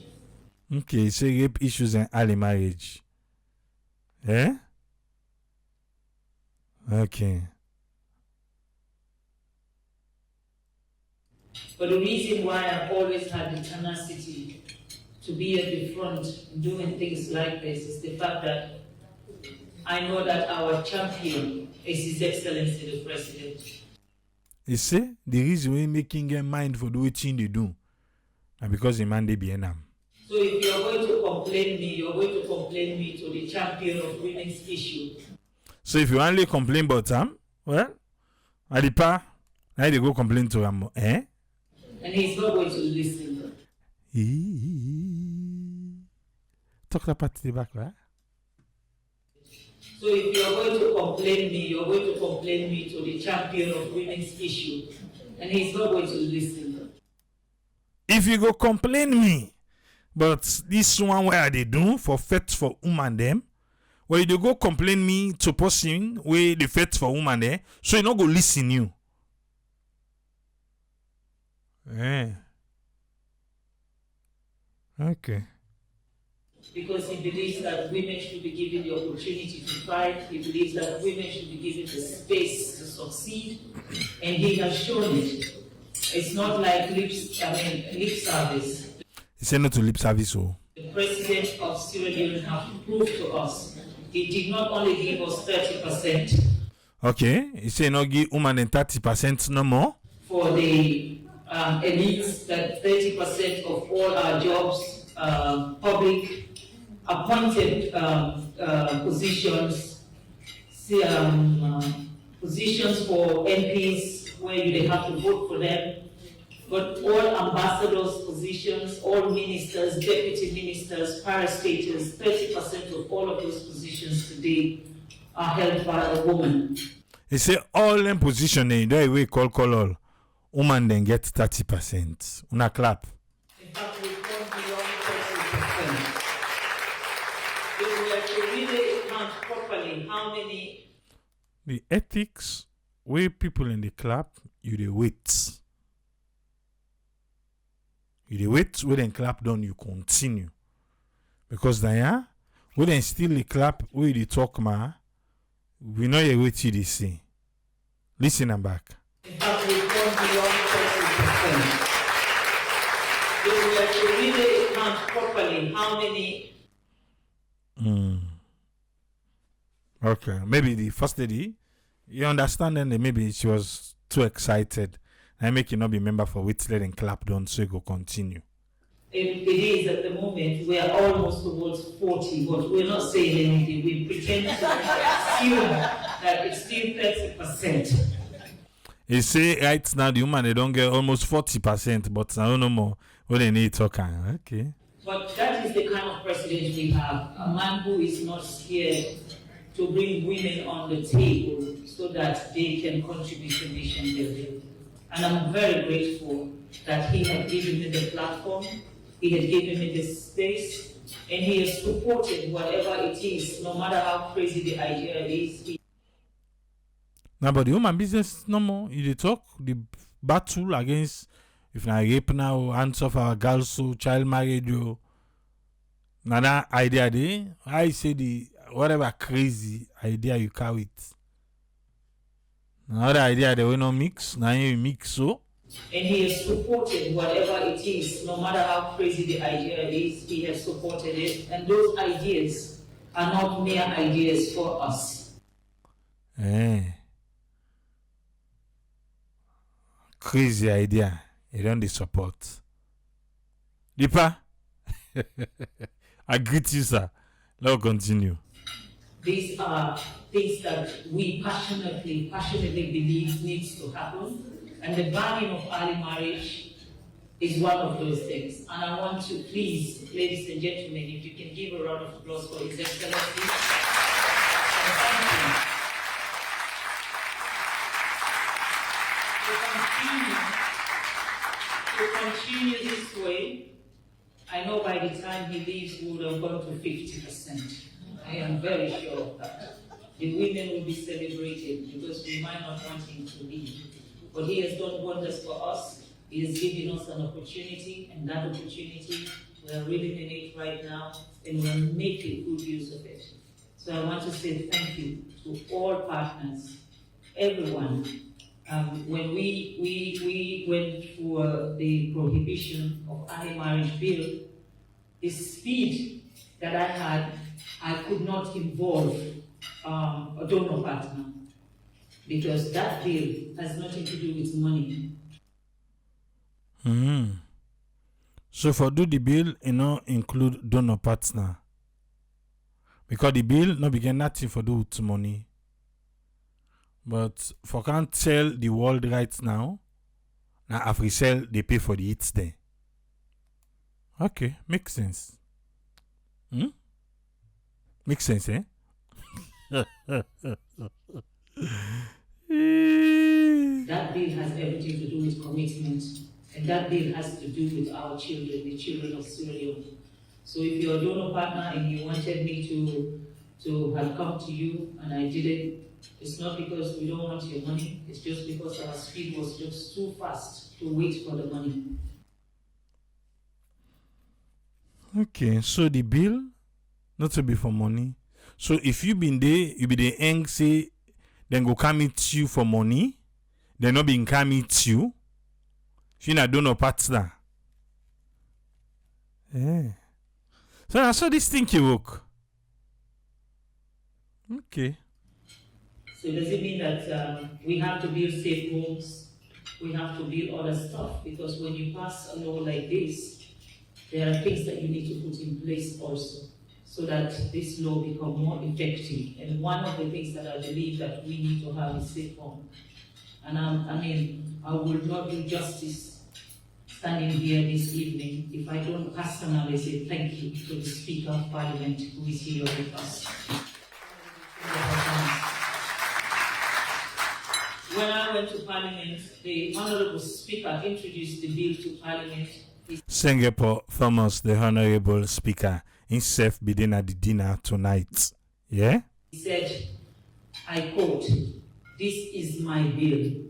Okay, say rape issues and early marriage. Eh? Okay. But the reason why I've always had the tenacity to be at the front doing things like this is the fact that I know that our champion is His Excellency the President. You see, the reason we making a mind for the thing they do, and because the man they be enam. So if you are going to complain me, you're going to complain me to the champion of women's issue. So if you only complain about him, well, at the pa, now they go complain to him, eh? And he's not going to listen. Talk that part to the back, right? So if you are going to complain me, you're going to complain me to the champion of women's issue. And he's not going to listen. If you go complain me, but this one where they do for fet for woman them, where you go complain me to person where the fet for woman there, so you not go listen you. Eh. Okay. Because he believes that women should be given the opportunity to fight. He believes that women should be given the space to succeed. And he has shown it. It's not like lip service. He said not to lip service, oh. The president of Sierra Leone has proved to us he did not only give us 30%. Okay. He said not give women 30% no more. For the elites, that 30% of all our jobs, public appointed positions, positions for MPs where they have to vote for them, but all ambassadors' positions, all ministers, deputy ministers, parastatals, 30% of all of those positions today are held by a woman. He say all them position in that way call all. Woman then get 30%. Una clap. In fact, we've gone beyond 30%. If we are to really count properly how many. The ethics where people in the clap, you the wait. You the wait, when they clap done, you continue. Because then, when they still the clap, where they talk, ma, we know you wait till they say. Listen and back. In fact, we've gone beyond 30%. If we are to really count properly how many. Okay, maybe the first lady, you understand, then maybe she was too excited. I make you not be member for Whitsley and clap down so you go continue. It is at the moment, we are almost towards 40, but we're not saying anything. We pretend to assume that it's still 30%. You say right now the woman they don't get almost 40%, but I don't know more what they need talking. Okay. But that is the kind of president we have. A man who is not scared to bring women on the table so that they can contribute to nation building. And I'm very grateful that he had given me the platform, he had given me the space, and he has supported whatever it is, no matter how crazy the idea is. Now, but the woman business no more. You dey talk the battle against if na rape now, hands off our girls, so child marriage, yo. Now that idea there, I say the whatever crazy idea you carry it. Another idea they will not mix. Now you mix so. And he has supported whatever it is, no matter how crazy the idea is, he has supported it. And those ideas are not mere ideas for us. Crazy idea. You don't support. Deepa, I greet you, sir. Let's continue. These are things that we passionately believe needs to happen. And the banning of early marriage is one of those things. And I want to please, ladies and gentlemen, if you can give a round of applause for His Excellency. And thank you. To continue this way, I know by the time he leaves, we would have gone to 50%. I am very sure of that. The women will be celebrated because we might not want him to leave. But he has done wonders for us. He has given us an opportunity, and that opportunity, we are living in it right now, and we are making good use of it. So I want to say thank you to all partners, everyone. When we went for the prohibition of early marriage bill, the speed that I had, I could not involve a donor partner because that bill has nothing to do with money. So for do the bill, you know, include donor partner. Because the bill no begin nothing for do with money. But for can't tell the world right now, now after sell they pay for the hits there. Okay, makes sense. Makes sense, eh? That bill has everything to do with commitment, and that bill has to do with our children, the children of Sierra Leone. So if you're a donor partner and you wanted me to have come to you and I didn't, it's not because we don't want your money, it's just because our speed was just too fast to wait for the money. Okay, so the bill not to be for money. So if you been there, you be the eng say, then go come meet you for money, then not being come meet you. If you not donor partner. Yeah. So I saw this thing you work. Okay. So does it mean that we have to build safe homes? We have to build other stuff? Because when you pass a law like this, there are things that you need to put in place also, so that this law become more effective. And one of the things that I believe that we need to have is safe home. And I will not do justice standing here this evening if I don't personally say thank you to the Speaker of Parliament who is here with us. When I went to Parliament, the Honourable Speaker introduced the bill to Parliament. Singapore famous the Honourable Speaker himself be at the dinner tonight. Yeah? He said, I quote, "This is my bill.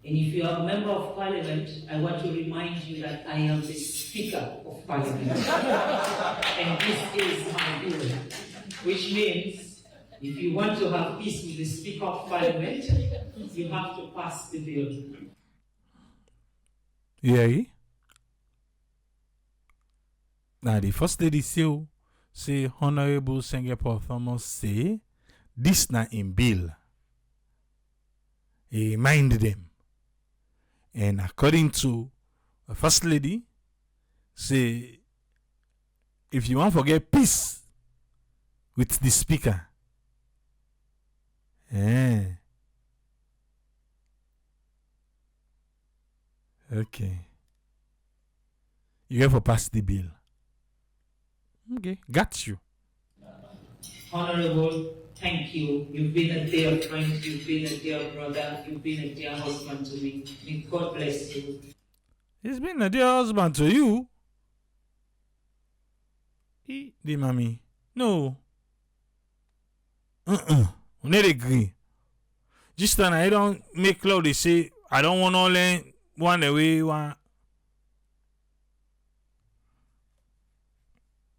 And if you are a member of Parliament, I want to remind you that I am the Speaker of Parliament. And this is my bill." Which means, if you want to have peace with the Speaker of Parliament, you have to pass the bill. Yeah. Now the first lady say Honorable Singapore Thomas say this na in bill. He mind them. And according to the first lady, say if you want to forget peace with the speaker, okay, you have to pass the bill. Okay, got you. Honorable, thank you. You've been a dear friend, you've been a dear brother, you've been a dear husband to me. May God bless you. He's been a dear husband to you. The mommy. No. We need agree. Just then I don't make law, they say I don't want all one away one.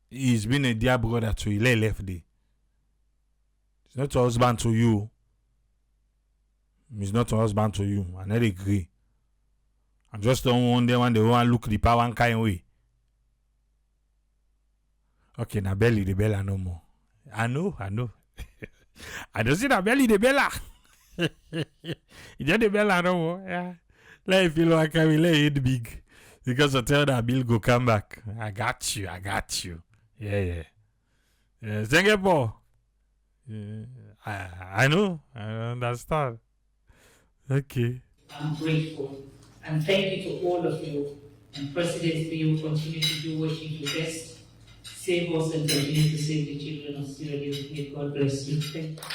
He's been a dear brother to you. Left day. He's not a husband to you. He's not a husband to you. I not agree. I just don't want them when they want to look the power one kind way. Okay, now belly the bella no more. I know. I don't see that belly the bella. You just the bella no more. Yeah. Let it feel like I will lay it big. Because I tell that bill go come back. I got you. Yeah. Singapore. I know. I understand. Okay. I'm grateful. And thank you to all of you. And President, may you continue to do what you do best. Save us and continue to save the children of Sierra Leone. May God bless you. Thank you.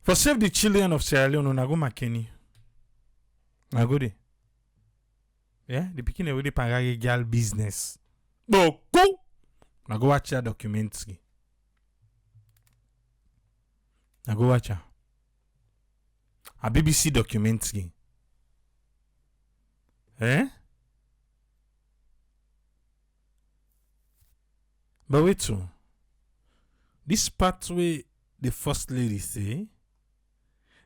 For save the children of Sierra Leone, I go Makeni. I go there. Yeah, the picking away the parage girl business. Go. I go watch a documentary. I go watch a BBC documentary. But wait too. This part where the first lady say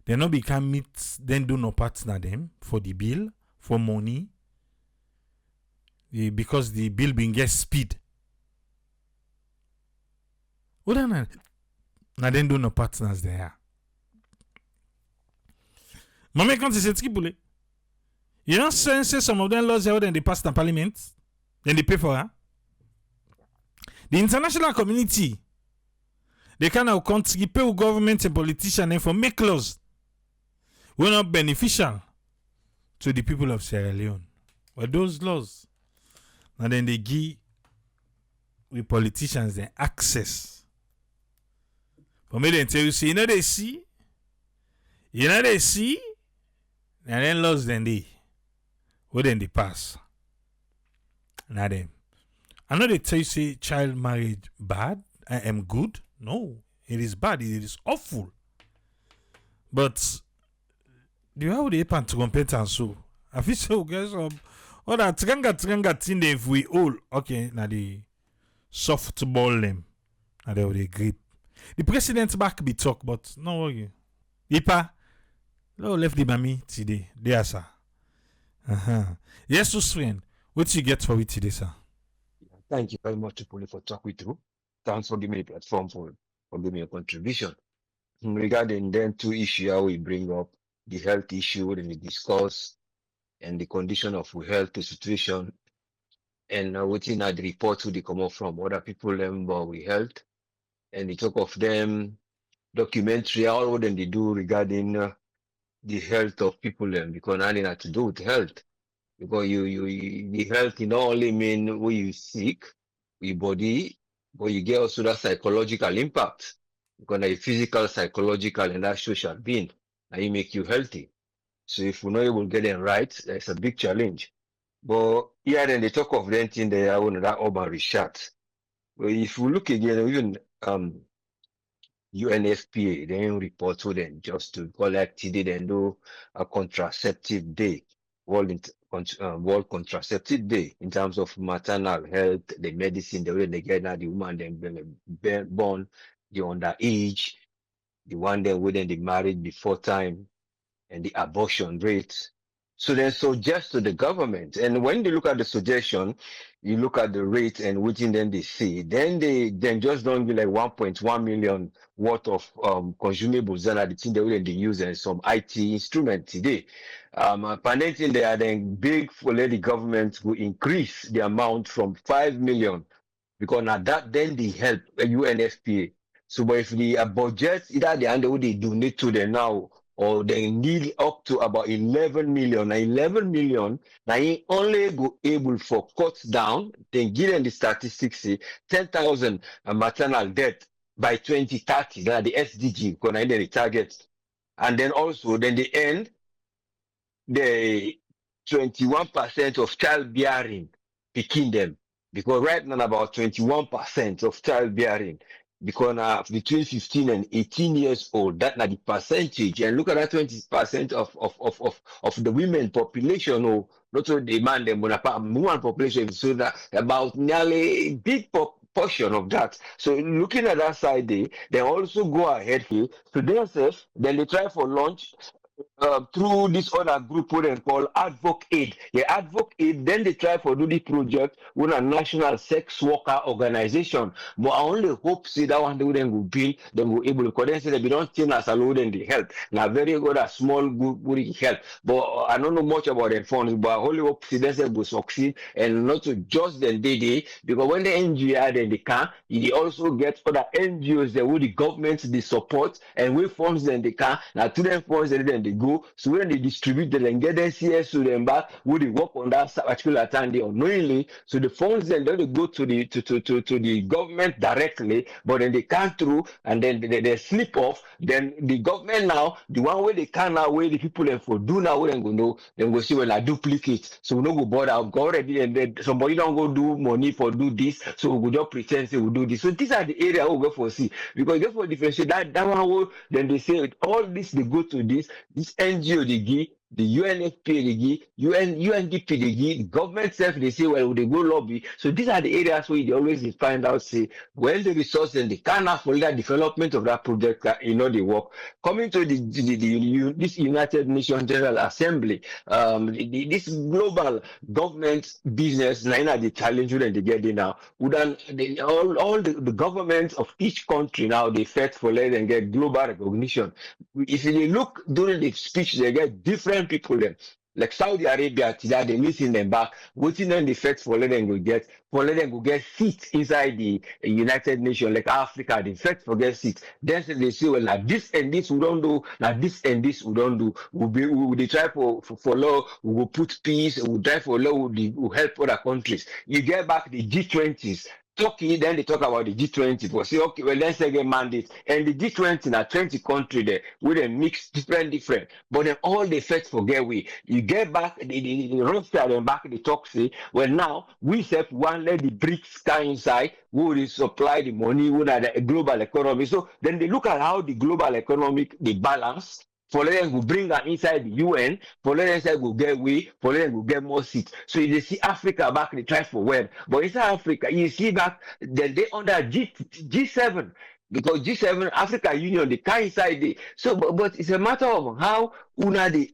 they no become meet then do no partner them for the bill, for money. Because the bill being get speed. What na then do no partners there. Mama quand c'est ce qui boule. You know say some of them laws here then they pass in parliament, then they pay for her. The international community, they kind of contribute to government and politicians for make laws were not beneficial to the people of Sierra Leone. But those laws, and then they give with politicians the access. For me, they tell you, see, they see, and then laws then they, what then they pass. Now then. I know they tell you say child marriage bad. I am good. No, it is bad. It is awful. But the way they happen to compete and so I feel so guys all that tranga thing if we all okay now the softball them and they will grip. The president back be talk, but no worry. Ipa no left the mammy today. There, sir. Yes, so friend, what you get for it today, sir? Thank you very much, Puli, for talking through. Thanks for giving me a platform for giving me a contribution. Regarding then two issues we bring up, the health issue and we discuss, and the condition of health situation, and within the report who they come up from other people about we health, and they talk of them documentary, all what they do regarding the health of people, because nothing had to do with health. Because the health not only mean what you sick, your body, but you get also that psychological impact. Because the physical, psychological, and that social being, and it make you healthy. So if we're not able to get them right, that's a big challenge. But here then they talk of them thing they are on that urban research. But if we look again, even UNFPA, they report to them just to collect it and do a contraceptive day. World Contraceptive Day in terms of maternal health, the medicine, the way they get now, the woman then born, the underage, the one then within the marriage before time, and the abortion rates. So they suggest to the government, and when they look at the suggestion, you look at the rate and within then they see, then they then just don't give like 1.1 million worth of consumables that are the thing they will they use and some IT instrument today. Pending they are then big for let the government will increase the amount from 5 million because now that then they help UNFPA. So, but if the budget either the hand they donate to them now or they need up to about 11 million. Now 11 million, now he only go able for cuts down, then give them the statistics, say 10,000 maternal death by 2030. That the SDG, because the target. And then also, then the end, the 21% of childbearing picking them. Because right now about 21% of childbearing because between 15 and 18 years old, that's not the percentage. And look at that 20% of the women population, or not only the man, them, but woman population, so that about nearly a big portion of that. So looking at that side, they also go ahead here to themselves, then they try for launch through this other group what they call Advocate. Yeah, Advocate, then they try for do the project with a national sex worker organization. But I only hope see that one day then will be then will able to because say that we don't think as a load in the help. Now very good a small group will help. But I don't know much about the funds, but I only hope see they will succeed and not to just then they because when the NGO then they can, they also get other NGOs that with the government they support and with funds then they can. Now to them funds then they go. So when they distribute them and get them CS to them back, would they work on that particular time they unknowingly. So the funds then they go to the government directly, but then they come through and then they slip off. Then the government now, the one way they can now, where the people then for do now, we then go know, then go see when I duplicate. So we don't go bother. I've got already and then somebody don't go do money for do this. So we go just pretend say we do this. So these are the area we go for see because just for differentiate that one then they say all this they go to this NGO they give, the UNFP they give, UNDP they give, the government self they say well they go lobby. So these are the areas where they always find out say when the resource and they cannot for that development of that project they work. Coming to this United Nations General Assembly, this global government business now the challenge that they get in now. All the governments of each country now they fight for let them get global recognition. If you look during the speech, they get different people there. Like Saudi Arabia, today they listen them back, waiting on the fight for let them go get seats inside the United Nations, like Africa, the fight for get seats. Then they say, well, now this and this we don't do, now this and this we don't do. We try for law, we will put peace, we try for law, we help other countries. You get back the G20s. Turkey, then they talk about the G20. But say, okay, well, let's say get mandate. And the G20 are 20 countries there with a mix different. But then all they fight for get we. You get back the Russia and back the talk say, well now we self one let the BRICS guy inside who will supply the money, who are the global economy. So then they look at how the global economic the balance. For them go bring her inside the UN, for them say go get way, for them go get more seats. So you see Africa back, they try for web. But inside Africa, you see back, then they under G7. Because G7, Africa Union, they can't inside it. So, but it's a matter of how una they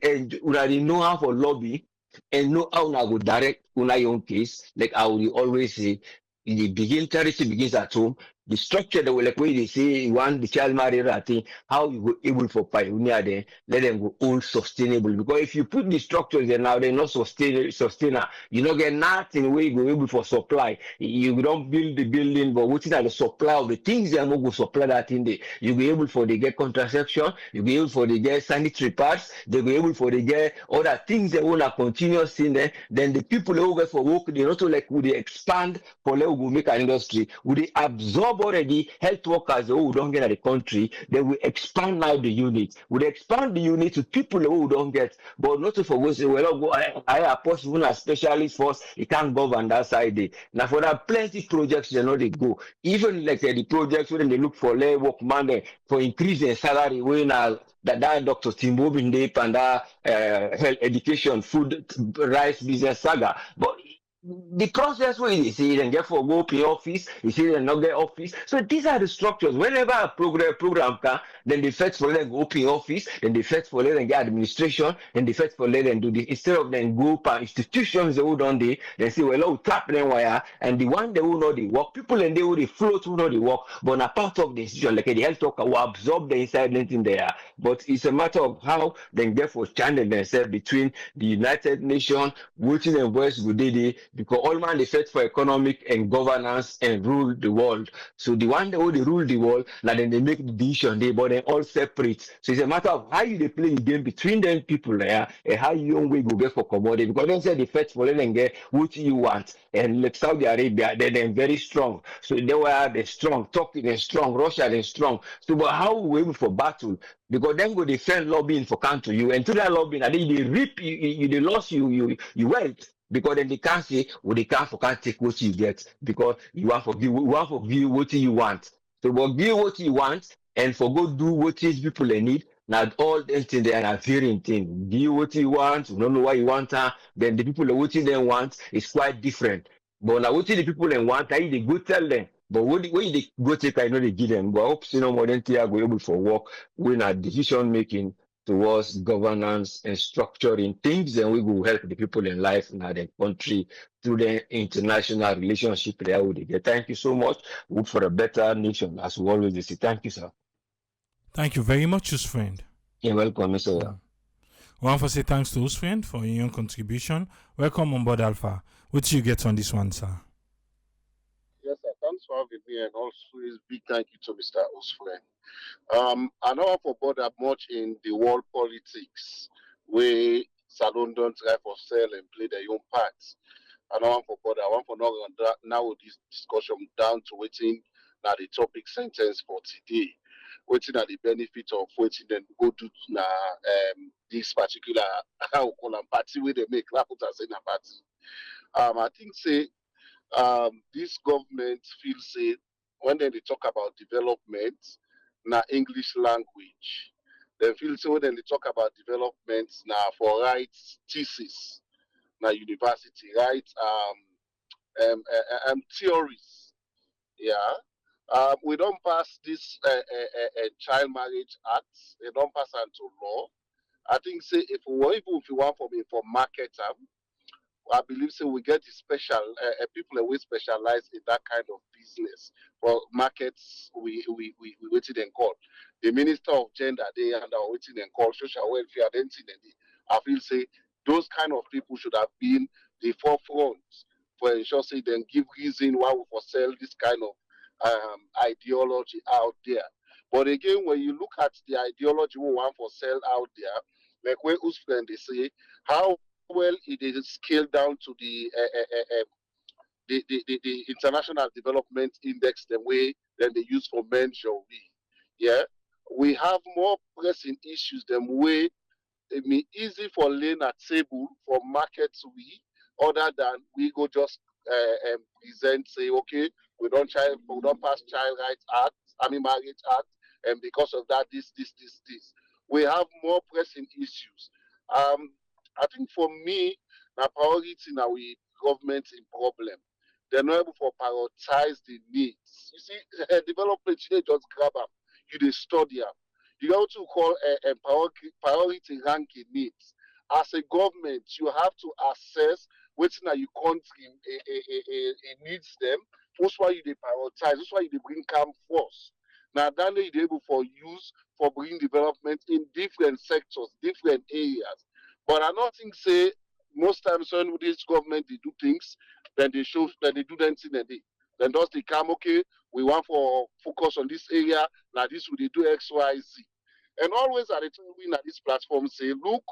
know how for lobby and know how una go direct una your own case. Like I will always say, in the charity begins at home. The structure that will like way they say one the child married I think how you go able for pioneer there, let them go all sustainable. Because if you put the structures there now they're not sustainer, you don't get nothing where you go able for supply. You don't build the building, but what's the supply of the things they are not go supply that in there. You be able for they get contraception, you be able for they get sanitary parts, they be able for they get other things they want to continuous in there. Then the people who go for work, they not like would they expand for let go make an industry, would they absorb already health workers who don't get at the country, they will expand now the unit. Would expand the unit to people who don't get, but not to forget say, well, go I are possible as specialist force, it can't govern that side. Now for that plenty projects they know they go. Even like the projects when they look for lay work man for increasing salary when that Dr. Timbo Binde and that health education, food, rice business saga. But the process where you see then get for go pay office, you see then not get office. So these are the structures. Whenever a program can, then they fetch for them go pay office, then they fetch for them get administration, then they fetch for them do this instead of then go per institutions they would on they say well oh tap them wire and the one they will know the work people and they will the flow through know the work, but a part of the institution like the health worker will absorb the inside in there. But it's a matter of how then get for channel themselves between the United Nations, which is voice good day because all man they fight for economic and governance and rule the world. So the one that will rule the world, now then they make the decision they but they all separate. So it's a matter of how you they play the game between them people there and how you own way go get for commodity because they say they fight for them and get what you want. And like Saudi Arabia, they're very strong. So they were they strong, Turkey they strong, Russia they strong. So but how we wait for battle? Because then go defend lobbying for country you and to that lobbying and then they rip you they lost you wealth because then they can't say well they can't take what you get because you want for give what you want. So but give what you want and for go do what is people they need. Now all them things they are varying thing. Give what you want, you don't know what you want, then the people that what you then want is quite different. But now what the people then want, I they go tell them. But when they go take, I know they give them. But I hope you know more than they are able for work when our decision making towards governance and structuring things, and we will help the people in life in the country through the international relationship there with it. Thank you so much. Hope for a better nation, as we always say. Thank you, sir. Thank you very much, his friend. You're welcome, Mr. We want to say thanks to his friend for your contribution. Welcome on board, Alpha. What do you get on this one, sir? Yes, sir. Thanks for having me, and also a big thank you to Mr. Osfren. I don't want to bother much in the world politics, where Salon don't try for sell and play their own parts. I don't want to bother. I want to now this discussion down to waiting now the topic sentence for today. Waiting at the benefit of waiting then go to now this particular how call them party where they make that put us in a party. I think say this government feels say when they talk about development, na English language. They feel say when they talk about development, now for rights thesis, na university, right? Theories, yeah. We don't pass this child marriage act. They don't pass into law. I think say even if you want for me for market I believe so. We get the special people that we specialize in that kind of business. For markets, we waiting and call the minister of gender. They and are waiting and call social welfare. Identity. I feel say those kind of people should have been the forefront for ensure say then give reason why we for sell this kind of ideology out there. But again, when you look at the ideology we want for sell out there, like where Usfren they say how well it is scaled down to the international development index the way than they use for mention we yeah we have more pressing issues than way it be easy for lane at table for markets we other than we go just present say okay we don't pass child rights act I mean marriage act and because of that this we have more pressing issues um I think for me the priority now we government in problem they're not able to prioritize the needs you see development you dey just grab them you dey study them you have to call a priority ranking needs. As a government, you have to assess which na your country needs them. That's why you they prioritize. That's why you they bring come first. Now then they able for use for bring development in different sectors, different areas. But I don't think say most times when this government they do things, then they show then they do them thing and then does they come okay, we want for focus on this area, now this will they do XYZ. And always at the time we at this platform say, look,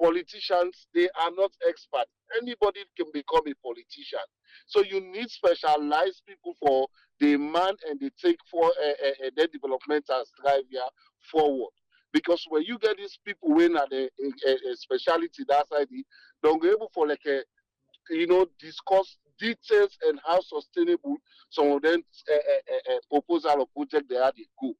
politicians, they are not experts. Anybody can become a politician. So you need specialized people for the man and they take for their development and drive here forward. Because when you get these people when at a speciality that side, don't go able for like a discuss details and how sustainable some of them proposal or project they had they go.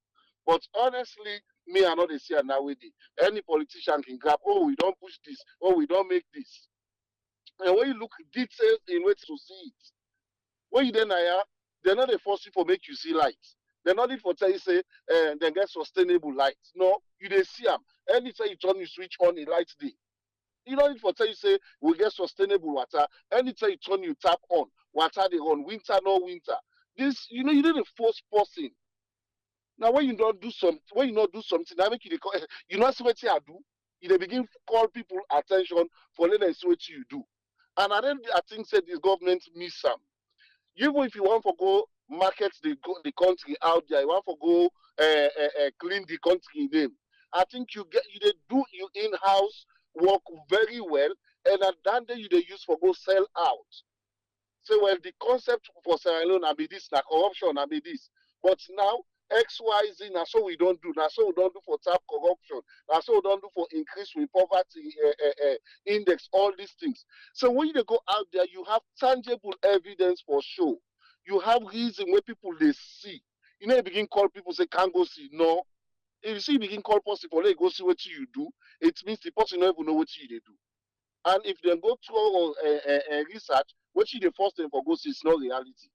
But honestly, me I know they see nowadays. Any politician can grab, oh, we don't push this, oh, we don't make this. And when you look details in where to see it, when you then hire, they're not a force you for make you see light. They're not need for tell you say then get sustainable light. No, you they see them. Anytime you turn you switch on a light day. You don't need for tell you say we get sustainable water. Anytime you turn you tap on, water they run, winter no winter. This you know you need a force person. Now when you don't do some when you not do something, that make you you know see what you do. You they begin call people attention for letting them see what you do. And I think said this government miss some. Even if you want to go market the country out there, you want to go clean the country name. I think you they do you in house work very well, and at that day you they use for go sell out. So well, the concept for Sierra Leone be this, na corruption be this. But now XYZ, na so we don't do. Na so we don't do for tap corruption. Na so we don't do for increase with poverty index. All these things. So when you go out there, you have tangible evidence for sure. You have reason where people they see. You know, you begin call people say can't go see. No, if you see you begin call person for let go see what you do, it means the person don't even know what you they do. And if they go through research, what you the first thing for go see is not reality.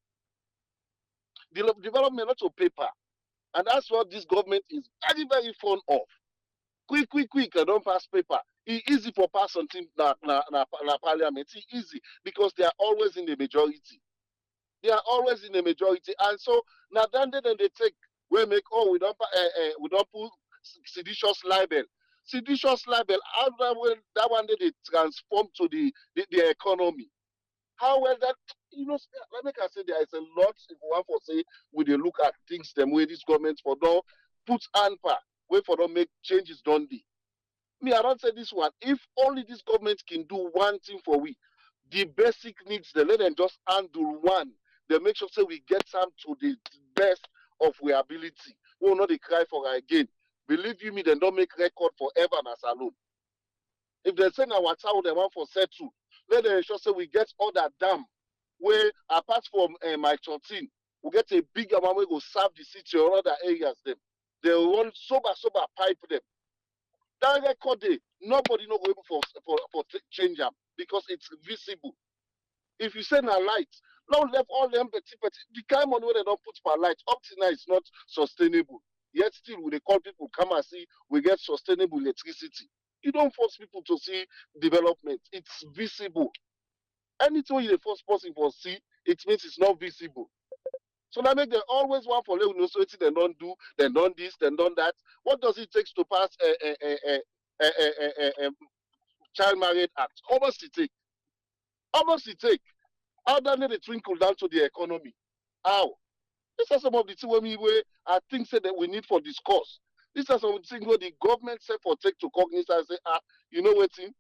The development not to paper, and that's what this government is very very fond of. Quick, I don't pass paper. It's easy for pass something na parliament. It's easy because they are always in the majority. They are always in the majority, and so now then they take we make we don't put seditious libel. Seditious libel, how that one day they transform to the economy. How well that you know, let me can say there is a lot if one for say we they look at things the way this government for don't put anpa, wait for don't make changes done the. Me, I don't say this one. If only this government can do one thing for we, the basic needs, they let them just handle one. They make sure say we get some to the best of our ability. We will not they cry for her again. Believe you me, they don't make record forever as alone. If they say now what's how they want for settle, let them ensure say we get all that dam where apart from my 13, we get a bigger one we go serve the city or other areas them. They run sober pipe them. That record day, nobody no go able for change them because it's visible. If you say na light, now left all them petty, the kind of money where they don't put for light up to now is not sustainable. Yet still, when they call people come and see, we get sustainable electricity. You don't force people to see development. It's visible. Anything you force person for see, it means it's not visible. So that make them always want for little so they don't do, then done this, then done that. What does it take to pass a child marriage act? How much it take? How much it take? How that need a trickle down to the economy? How? These are some of the things where I think say that we need for discourse. These are some of the things where the government say for take to cognizance and say, you know what thing?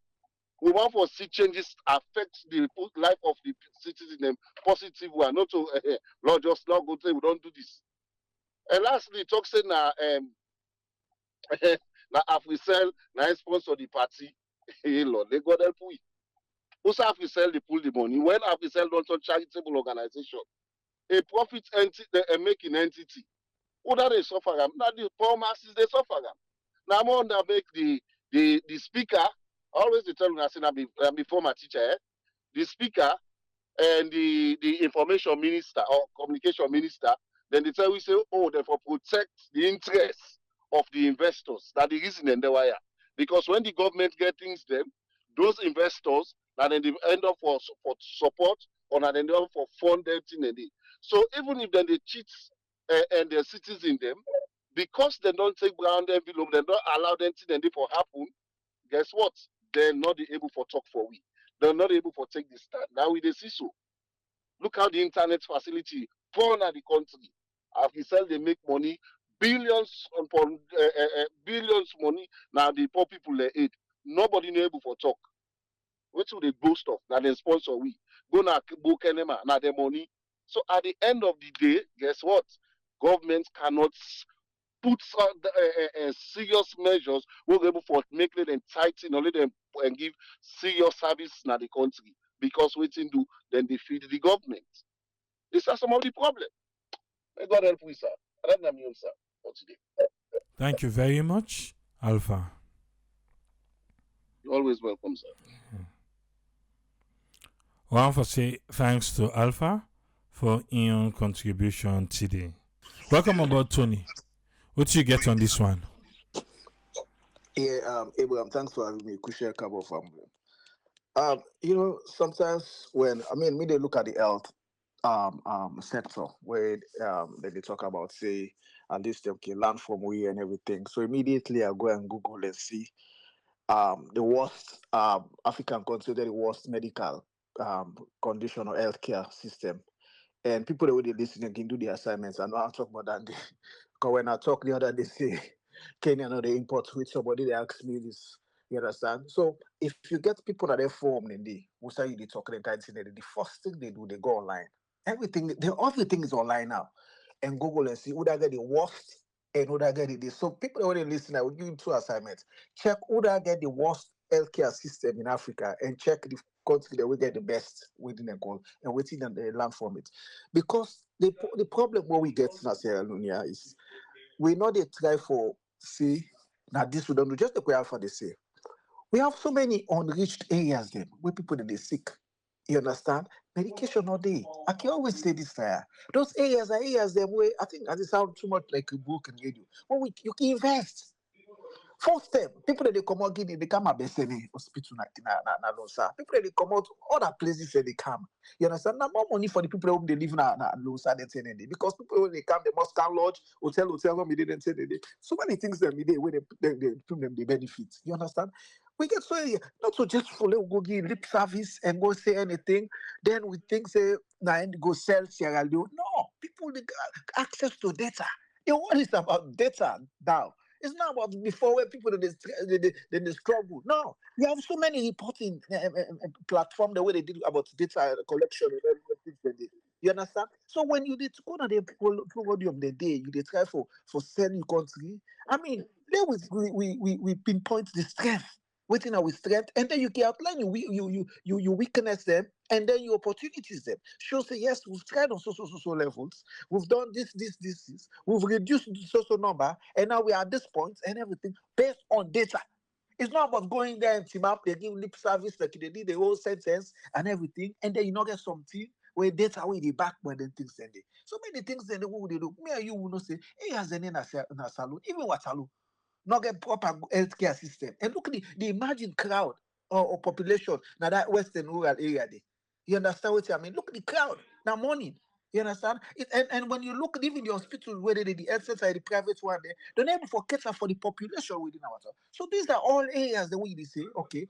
We want for see changes affect the life of the citizens in a positive way, not to Lord just not go say we don't do this. And lastly, talk say na na Africell na sponsor the party. Hey Lord, they got help we. Also Africell they pull the money. When Africell don't touch charitable organization, a profit entity a making entity. Who that they suffer them? Now the poor masses they suffer them. Now I'm on that make the speaker. I always they tell me I say I be former teacher. The speaker and the information minister or communication minister, then they tell we say, oh, they for protect the interests of the investors. That the reason and the wire. Because when the government get things them, those investors that then they end up for support or that they end up for fund everything and it. So even if then they cheat and their citizens them, because they don't take ground envelope, they don't allow them to then for happen, guess what? They're not able for talk for we. They're not able for take this stand. Now we see so. Look how the internet facility pour at the country. After sell they make money, billions upon billions money. Now the poor people they aid. Nobody no able for talk. What should they boast of? Now they sponsor we. Go na book enema, now their money. So at the end of the day, guess what? Government cannot put serious measures we're able for make them tighten or let them and give serious service in the country because waiting do then they feed the government. These are some of the problems. May God help you, sir. I don't know, sir, for today. Thank you very much, Alpha. You're always welcome, sir. want to say thanks to Alpha for your contribution today. Welcome aboard, Tony. What do you get on this one? Yeah, Abraham, thanks for having me. Kushare Kabo family. Sometimes when me they look at the health sector where they talk about say at least they can learn from we and everything. So immediately I go and Google and see the worst African consider the worst medical condition or healthcare system. And people that will listen can do the assignments. I know I'll talk about that. Because when I talk the other day, say Kenya know the import with somebody they ask me this. You understand? So if you get people that are formed in we say you talk the guys in the first thing they do, they go online. Everything is online now. And Google and see who that get the worst and who that get it. So people that will listen, I will give you two assignments. Check who that get the worst healthcare system in Africa and check the country that will get the best within the goal and waiting and they learn from it. Because the problem what we get in Sierra Leone is we know they try for say now this we don't do just the way Alpha they say. We have so many unreached areas then where people that they sick. You understand? Medication all day. I can always say this there. Those areas are areas them where I think as it sound too much like a broken radio. When you can invest. First step, people that they come out Guinea, they come at Besene hospital na Losa. People that they come out other places that they come. You understand? Now more money for the people who they live na Losa than say because people when they come, they must come lodge, hotel, no, me didn't say they. So many things that me they where they give them the benefit. You understand? We get so not so just for let go give lip service and go say anything. Then we think say now go sell Sierra Leone. No, people they got access to data. The world is about data now. It's not about before where people they struggle. No, you have so many reporting platform the way they did about data collection and everything. You understand? So when you did go to the body of the day, you did try for selling country. I mean, then we pinpoint the strength. Waiting our strength, and then you can outline you weakness them, and then your opportunities them. Show say yes, we've tried on so levels. We've done this. We've reduced the social number, and now we are at this point and everything based on data. It's not about going there and team up, they give lip service like they did the whole sentence and everything, and then you not get something where data where they back more than things then they. So many things then what would they do? Me and you will not say, hey, has any na salon, even what salon, not get proper healthcare system. And look at the imagined crowd or population now that western rural area there. You understand what I mean? Look at the crowd now morning. You understand? And when you look at even the hospital, whether the health center, the private one there, they're not able to cater for the population within our town. So these are all areas the way they say, okay,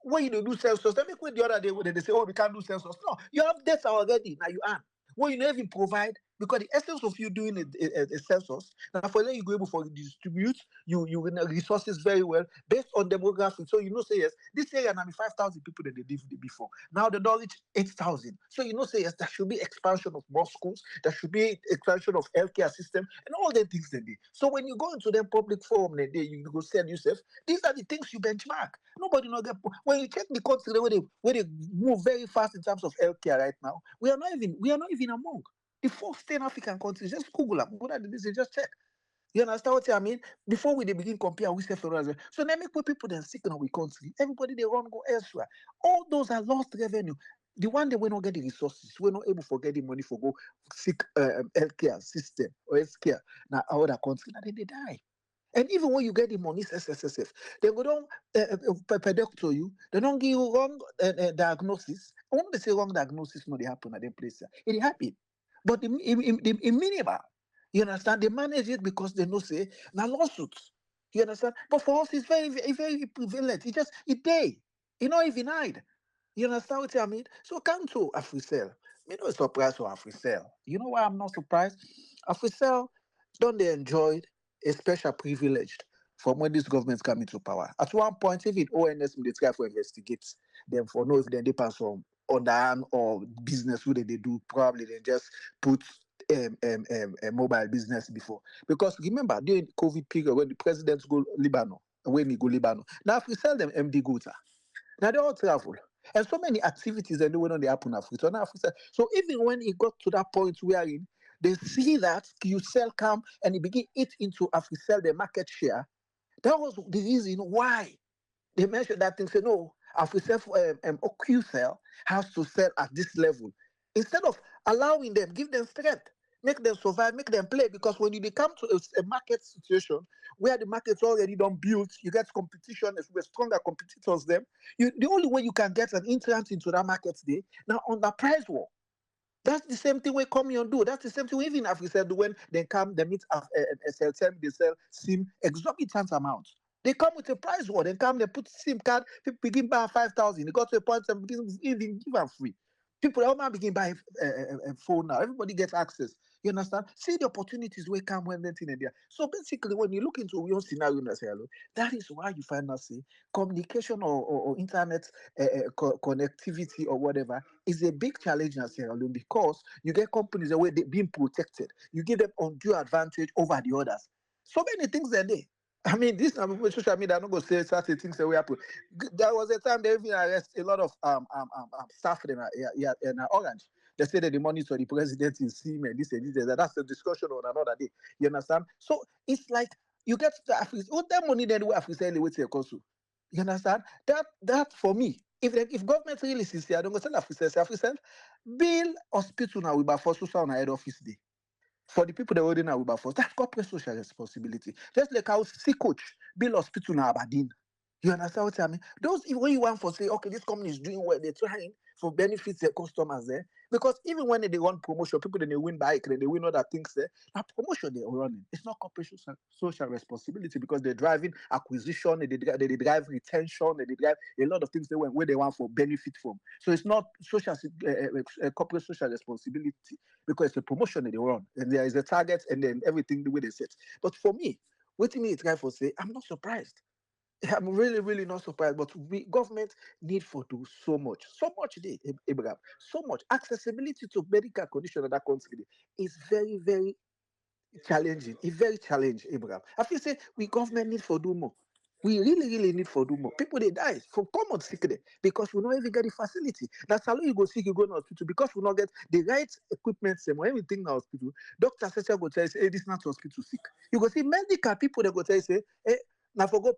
when you don't do census, let me quit the other day when they say, oh, we can't do census. No, you have data already. Now you earn. When you never even provide, because the essence of you doing a census, now for then you go able to distribute you resources very well based on demographics. So you know say yes, this area now be 5,000 people that they lived before. Now they don't reach 8,000. So you know say yes, there should be expansion of more schools, there should be expansion of healthcare system and all the things they do. So when you go into the public forum, then you go sell yourself. These are the things you benchmark. Nobody know that when you check the country where they move very fast in terms of healthcare right now, we are not even among the first 10 African countries. Just Google them. Go to this and just check. You understand what I mean? Before we they begin compare we say for us. So they make people then sick in our country. Everybody they run go elsewhere. All those are lost revenue. The one they will not get the resources, we're not able to get the money for go seek healthcare system or healthcare now other country. Now they die. And even when you get the money, SSSF, they go down to you. They don't give you wrong diagnosis. When they say wrong diagnosis, no, they happen at the place. It happen, but in minimal, you understand? They manage it because they know say now lawsuits. You understand? But for us, it's very prevalent. It day. You know, even hide. You understand what I mean? So come to Africell. Me no surprised for Africell. You know why I'm not surprised? Africell don't they enjoy a special privilege from when these governments come into power. At one point, even ONS they try to investigate them for know if they depend on underhand or business where they do. Probably they just put a mobile business before. Because remember, during the COVID period when the presidents go Lebanon, when he go Lebanon, now if we sell them MD goods, now they all travel. And so many activities that when they happen in Africa. So even when it got to that point wherein they see that you sell come and it begin eat into Africell the market share, that was the reason why they mentioned that thing. Say no, As we say, OQCell has to sell at this level. Instead of allowing them, give them strength, make them survive, make them play. Because when you come to a market situation where the market's already done built, you get competition with stronger competitors. Them, the only way you can get an entrance into that market today now on the price war. That's the same thing we come here and do. That's the same thing even if we said when they come, they meet SLTM, they sell SIM exorbitant amounts. They come with a price war. They come, they put SIM card, people begin buying 5,000. They got to a point and begin even give them free. People all begin buy a phone now. Everybody gets access. You understand? See the opportunities where come when they're in there. So basically, when you look into your scenario, that is why you find us see communication or internet connectivity or whatever is a big challenge in Sierra Leone because you get companies the way they're being protected. You give them undue advantage over the others. So many things are there. I mean, this social media, I'm not going to say certain things that we happen. There was a time they even arrest a lot of staff in Orange. They say that the money for the president is him and this and this and that. That's a discussion on another day. You understand? So it's like you get the Africa, what that money then we have to sell it to your consul. You understand? That for me, if government really sincere, I don't go send Africa, bill hospital now we buy for social head office day. For the people that were in our force, that's corporate social responsibility. Just like how sea coach build hospital in Aberdeen. You understand what I mean? Those when you want for say, okay, this company is doing well, they're trying for benefits their customers there. Because even when they run promotion, people then they win bike, then they win other things there. That promotion they're running, it's not corporate social responsibility because they're driving acquisition, they drive retention, they drive a lot of things they went where they want for benefit from. So it's not corporate social responsibility because it's a promotion that they run and there is a target and then everything the way they set. But for me, waiting me try for say, I'm not surprised. I'm really, really not surprised. But we government need for do so much they Abraham, so much accessibility to medical condition in that country is very, very challenging. It's very challenging, Abraham. I feel say we government need for do more. We really, really need for do more. People they die from common sickness because we not even get the facility. That's how you go sick, you go to hospital because we not get the right equipment, same or everything in the hospital. Doctor says go tell you, say, hey, this not hospital sick. You go see medical people that go tell you, say, hey, now forgo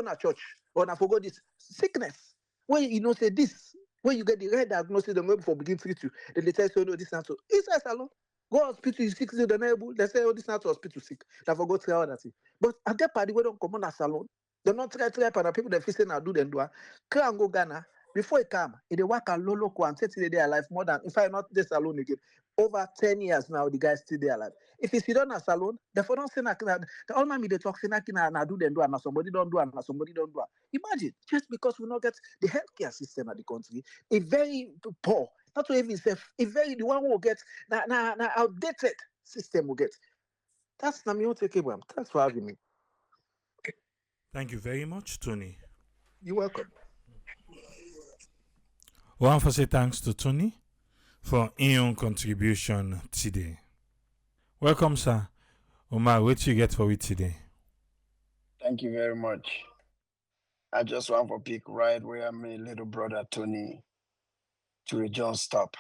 na church or now forgo this sickness. When you know say this, when you get the right diagnosis, the maybe for begin treat you, then they tell you, no, this not so. Inside salon. Go hospital, you sick, they're not able. They say, oh, this not hospital sick. They forgot to all that thing. But I get party, we don't come on a salon. They're not try and people that facing now do them do. Clear and go Ghana. Before it come, it they work a low local and say they are alive more than if I not this alone again. Over 10 years now, the guys still there alive. If you sit on a salon, the for don't say the all my they talk say na do them do and somebody don't do and somebody don't do. Imagine just because we not get the healthcare system at the country, a very poor, not to even say a very the one who will get na outdated system will get. That's na me take Abraham. Thanks for having me. Thank you very much, Tony. You're welcome. We want to say thanks to Tony for his own contribution today. Welcome, sir. Omar, what you get for it today? Thank you very much. I just want to pick right where my little brother Tony John stop.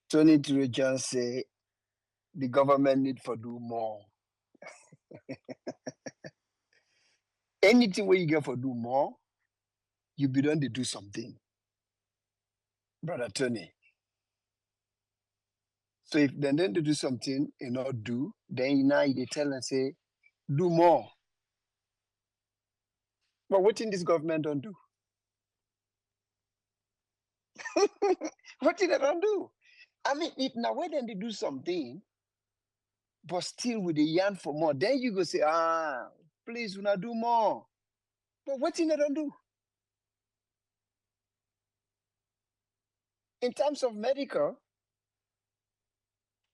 Tony John say the government need for do more. Anything where you get for do more, you be done to do something. Brother Tony. So if they need to do something and not do, then now they tell and say, do more. But what in this government don't do? What did they don't do? I mean, if now when they do something, but still with the yarn for more, then you go say, please, we not do more. But what did they don't do? In terms of medical,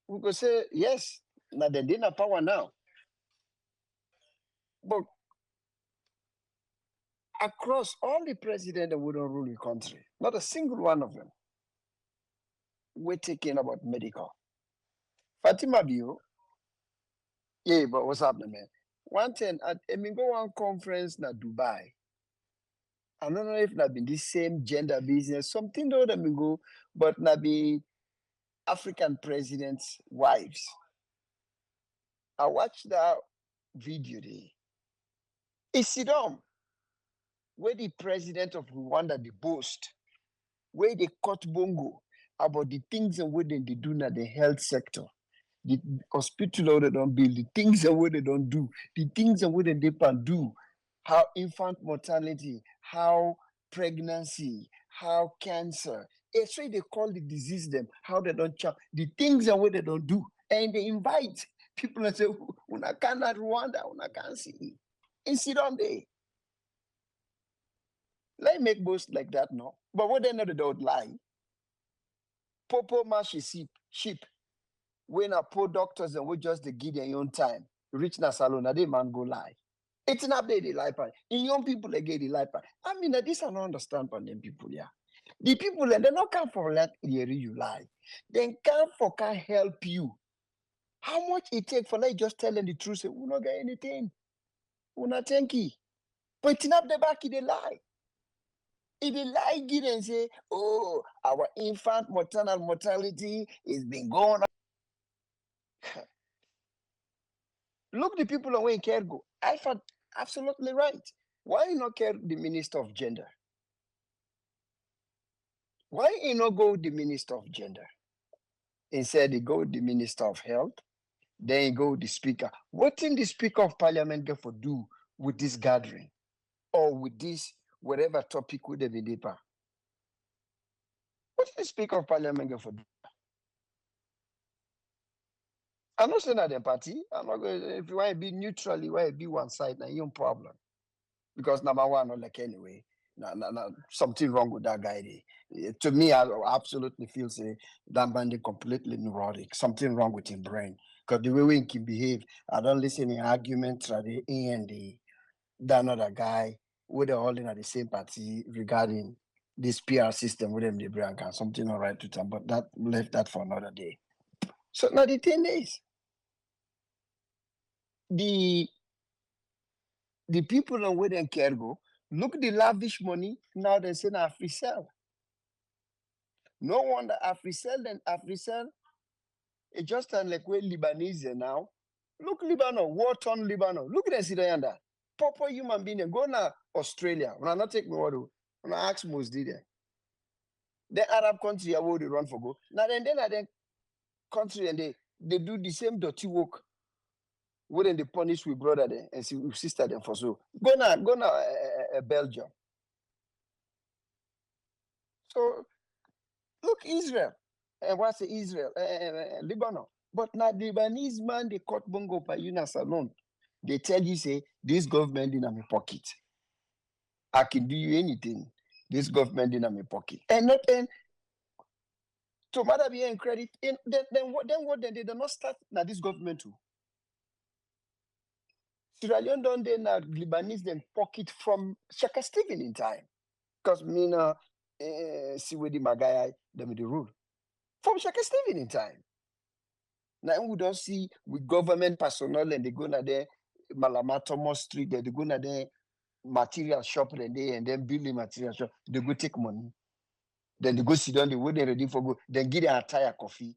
we could say, yes, now they didn't have power now. But across all the presidents that would rule the country, not a single one of them, we're talking about medical. Fatima Bio, yeah, but what's happening, man? One thing, I mean, go on conference na Dubai. I don't know if that been the same gender business, something though that go, but na be African presidents' wives. I watched that video there. It's sit down. where the president of Rwanda the boast, where they cut bongo about the things and what they do in the health sector, the hospital they don't build, the things and what they don't do, the things and what they can do, how infant mortality, how pregnancy, how cancer. It's why they call the disease them, how they don't check, the things and what they don't do. And they invite people and say, una cannot Rwanda, una can't see. And sit down there. Let make boast like that, no. But what they know they don't lie. Popo mash sheep. When a poor doctors and we just they give their own time. Rich na salon, they man go lie. It's not they lie pan. In young people they get the lie pan. I mean this I don't understand from them people, yeah. The people they don't come for let you lie. They come for can help you. How much it take for like just telling the truth? Say, we not get anything. We not thank you. But it's not the back they lie. If they lie again and say, oh, our infant maternal mortality is been going up. Look the people away in Kergo. I thought absolutely right. Why you not care the minister of gender? Why you not go the minister of gender? Instead, you go the minister of health, then you go the speaker. What did the speaker of parliament get for do with this gathering? Or with this whatever topic would have been? What did the speaker of parliament get for do? I'm not saying that the party. I'm not going. If you want to be neutral, you want to be one side, now your problem. Because number one, not like anyway, something wrong with that guy. To me, I absolutely feel say that man is completely neurotic. Something wrong with his brain. Because the way he can behave, I don't listen to arguments at the A and the that other guy with the holding at the same party regarding this PR system with them the brand and something all right to them, but that left that for another day. So now the thing is, the people on where they care go, look the lavish money, now they say na Africell. No wonder Africell it just sound like we're Lebanese now. Look Lebanon, war-torn Lebanon. Look at the Syrian. Proper human being, go na Australia. When I not take me what when I ask most did there. The Arab country I would run for go. Now then the country and they do the same dirty work. Wouldn't they punish with brother there and see with sister them for so? Go na Belgium. So look Israel. And what's Israel? Lebanon. But now Lebanese man they cut bongo by Yunus alone. They tell you say this government in my pocket. I can do you anything. This government in my pocket. And not and to matter be in credit. Then what they do not start now this government too. Sierra Leone don't they now Lebanese them pocket from Shaka Stephen in time. Because me now see where the Magaya them the rule. From Shaka Stephen in time. Now we don't see with government personnel and they go na there Malama Thomas Street, they go na there material shop and then building material shop, they go take money. Then they go sit down, they wait they ready for go, then get their entire coffee.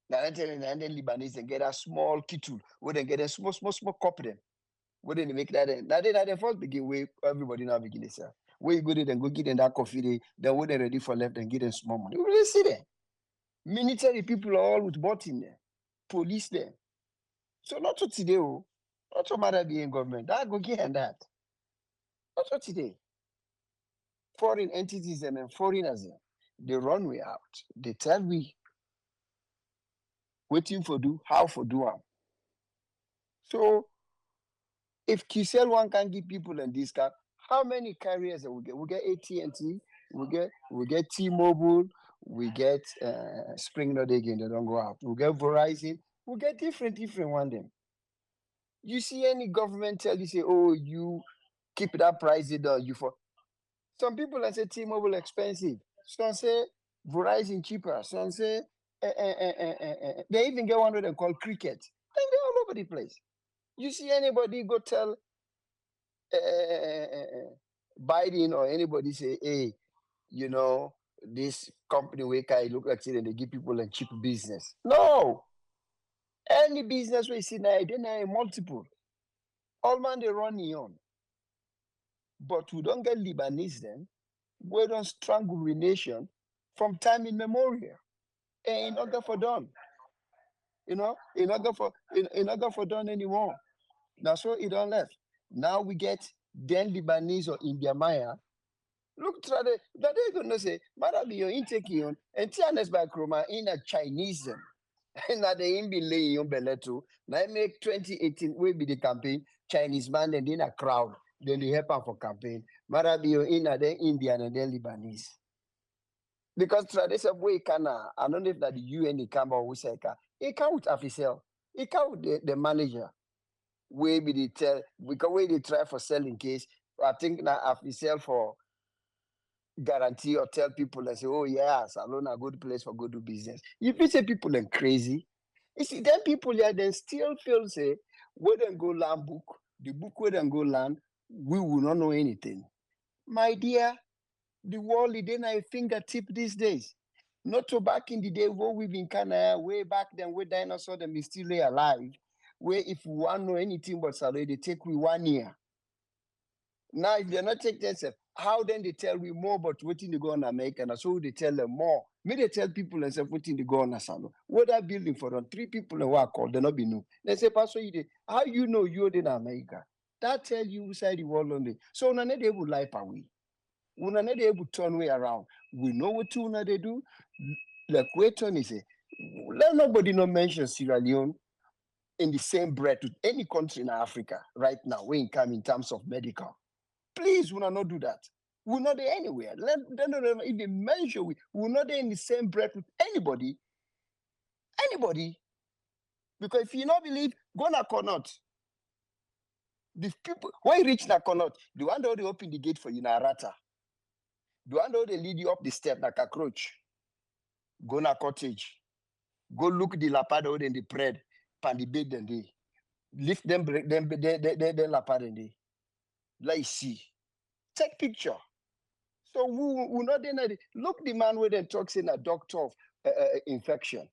Now and then Lebanese and get a small kitchen, where they get a small cup then. Where they make that now they first begin where everybody now begin to sell. Where you go there, then go get them that coffee, then when they're ready for left, then get them small money. You really see there. Military people are all with bought in there. Police there. So not to today, not to matter being government. That go get and that. Not to today. Foreign entities and foreigners, they run way out. They tell we waiting for do, how for do am. So if Kisel one can give people in this car, how many carriers we get? We get AT&T, we get T-Mobile, we get Spring Node again, they don't go out. We get Verizon, we get different one them. You see any government tell you say, oh, you keep that price you for some people I say T-Mobile expensive. Some say Verizon cheaper. Some say they even get one of them called Cricket. And they're all over the place. You see anybody go tell Biden or anybody say, hey, you know, this company where I look like it and they give people a cheap business. No. Any business we see now, they now multiple. All man they run on. But we don't get Lebanese then. We don't strangle the nation from time immemorial. And in order for done, in order for done anymore. Now so it don't left. Now we get then Lebanese or India Maya. Look, try that they gonna say, Marabi, you're in taking on, and Tianes by Chroma in a Chinese. Now they in be laying on Belleto. Now I make 2018 will be the campaign, Chinese man and in a crowd. Then they help them for campaign. Marabi, you're in a then Indian and then Lebanese. Because tradition way can I don't know if that the UN they come or we say it count with official, it count with the manager. We be the tell because we they try for selling case. I think now official for guarantee or tell people and say, oh yeah, salon a good place for good do business. If you say people are crazy, you see then people yeah then still feel say we then go land book, the book we then go land, we will not know anything. My dear, the world is in a fingertip these days. Not to back in the day where we've been kind of way back then where dinosaur them is still alive. Where if we want to know anything but salary, they take we 1 year. Now, if they're not taking themselves, how then they tell we more about what in the go on America? And so they tell them more. May they tell people and say what in the go on salon. What that building for them? 3 people and what called they not be new. They say, Pastor, you did. How you know you're in America? That tell you inside the world only. So none of they will life away. We not able to turn way around. We know what tuna they do. Like Waiton is a let nobody not mention Sierra Leone in the same breath with any country in Africa right now when it come in terms of medical. Please, we not do that. We're not there anywhere. If they mention we're not there in the same breath with anybody. Anybody. Because if you not believe, go na Connaught. The people when you reach na Connaught, the one that they open the gate for you na rata. The one that they lead you up the step like a cockroach. Go na cottage. Go look the lapado and the bread, pan the bed and they lift them, break them, they lapad and they. Like see. Take picture. So we not then look the man with them talks in a doctor of infection.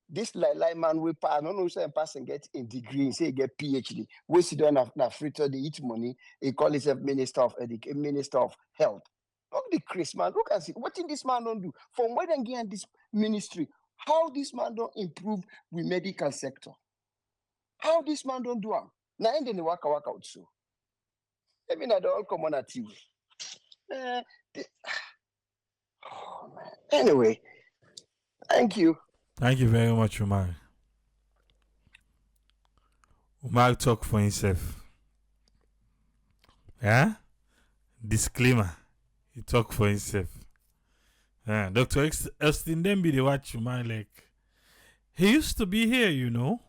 This like man we I don't know say person get a degree, say he get PhD. We sit down na fritter, they eat money, he call himself Minister of Health. Look the Chris man, look and see what did this man don't do from where they get this ministry. How this man don't improve the medical sector? How this man don't do it? Now end in the waka out so. I mean, I don't all come on at you. Oh man. Anyway, thank you. Thank you very much, Umar. Umar talk for himself. Yeah? Disclaimer. He talk for himself. Dr. Elston then be the watch Umar like he used to be here, you know.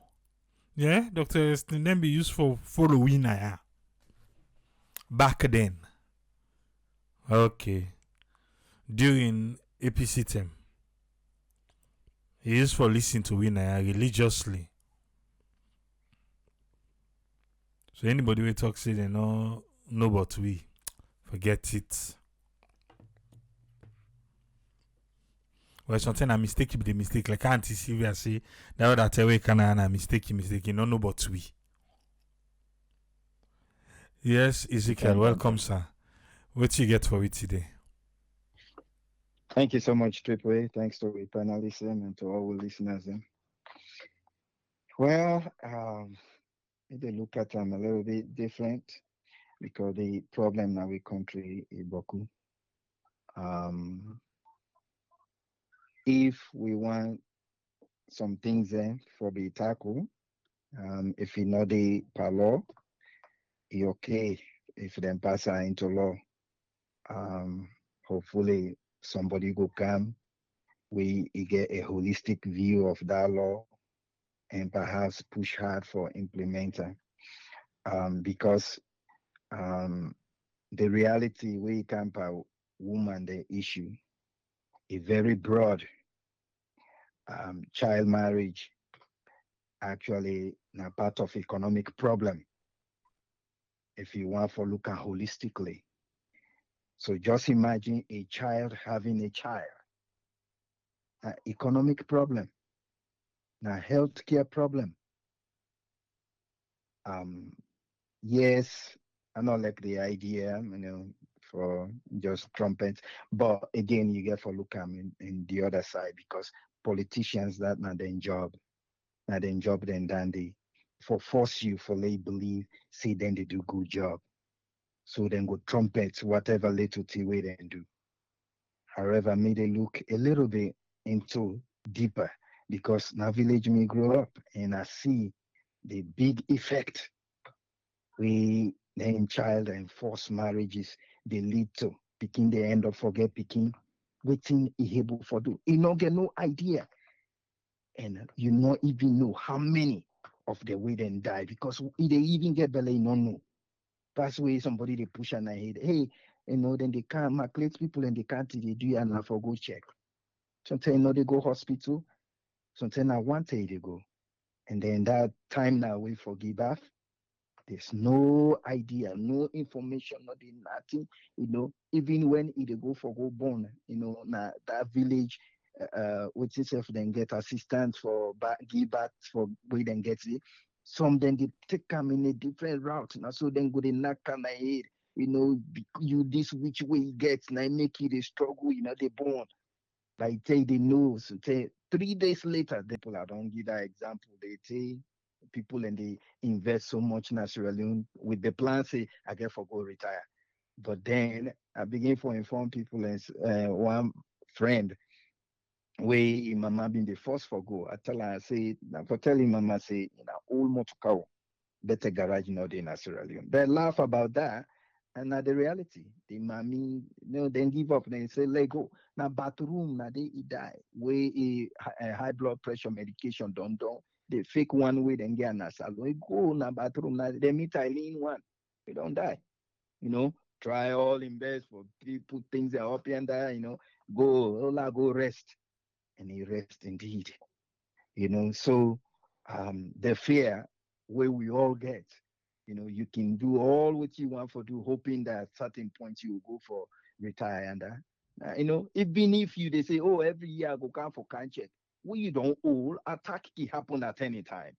Yeah, Dr. Elston then be used for following back then. Okay. During APC term. He used for listening to Winaya religiously. So anybody will talk say they know but we forget it. Well, something a mistake be the mistake. Like Auntie Sylvia say that other tell we can a mistake. No but we. Yes, Ezekiel, welcome, sir. What you get for it today? Thank you so much, Triple A. Thanks to the panelists and to all the listeners. Well, they look at them a little bit different because the problem in our country is Boku. If we want some things for the tackle, if you know the per law, it's okay if them pass into law. Hopefully somebody go come, we get a holistic view of that law and perhaps push hard for implementing. Because the reality we camp out woman the issue is very broad. Child marriage actually a part of economic problem if you want to look at holistically. So just imagine a child having a child. Economic problem, now healthcare problem. Yes, I not like the idea, for just trumpets. But again, you get for look in the other side because politicians that not their job then they for force you for they believe, say then they do good job. So then go trumpets, whatever little tea way then do. However, may they look a little bit into deeper because now village me grow up and I see the big effect we then child and forced marriages they lead to picking the end up forget picking waiting he able for do. You not get no idea and you not even know how many of the way then die because they even get belly no know. That's why somebody they push and I hate. Hey, then they can't calculate people and they can't they do and I for go check. Sometimes they go hospital, sometimes I want they go. And then that time now we forgive bath. There's no idea, no information, nothing. Even when they go for go born, na that village, which itself then get assistance for give back for way then get it. Some then they take them in a different route. Now so then go they knock on the head, you this which way it gets, now make it a struggle, they born. Like take the news, say 3 days later, the people I don't give that example. They say people and they invest so much naturally with the plan say I get for go retire. But then I begin to inform people and one friend way mama been the first for go. I tell her I say for telling mama say old motor car better garage not in Sierra Leone. They laugh about that. And now the reality, the mommy, then give up, then say, let go. Now bathroom, now they die. Way a high blood pressure medication don't. They fake one way, then get an asylum. We go now bathroom, now they meet Eileen one. We don't die. Try all in best for people, things that are up and there, go, hola, go rest. And he rest indeed. So the fear where we all get, you can do all what you want for do, hoping that at certain points you will go for retire and even if you they say, oh, every year I go come for can check, well, you don't all attack can happen at any time.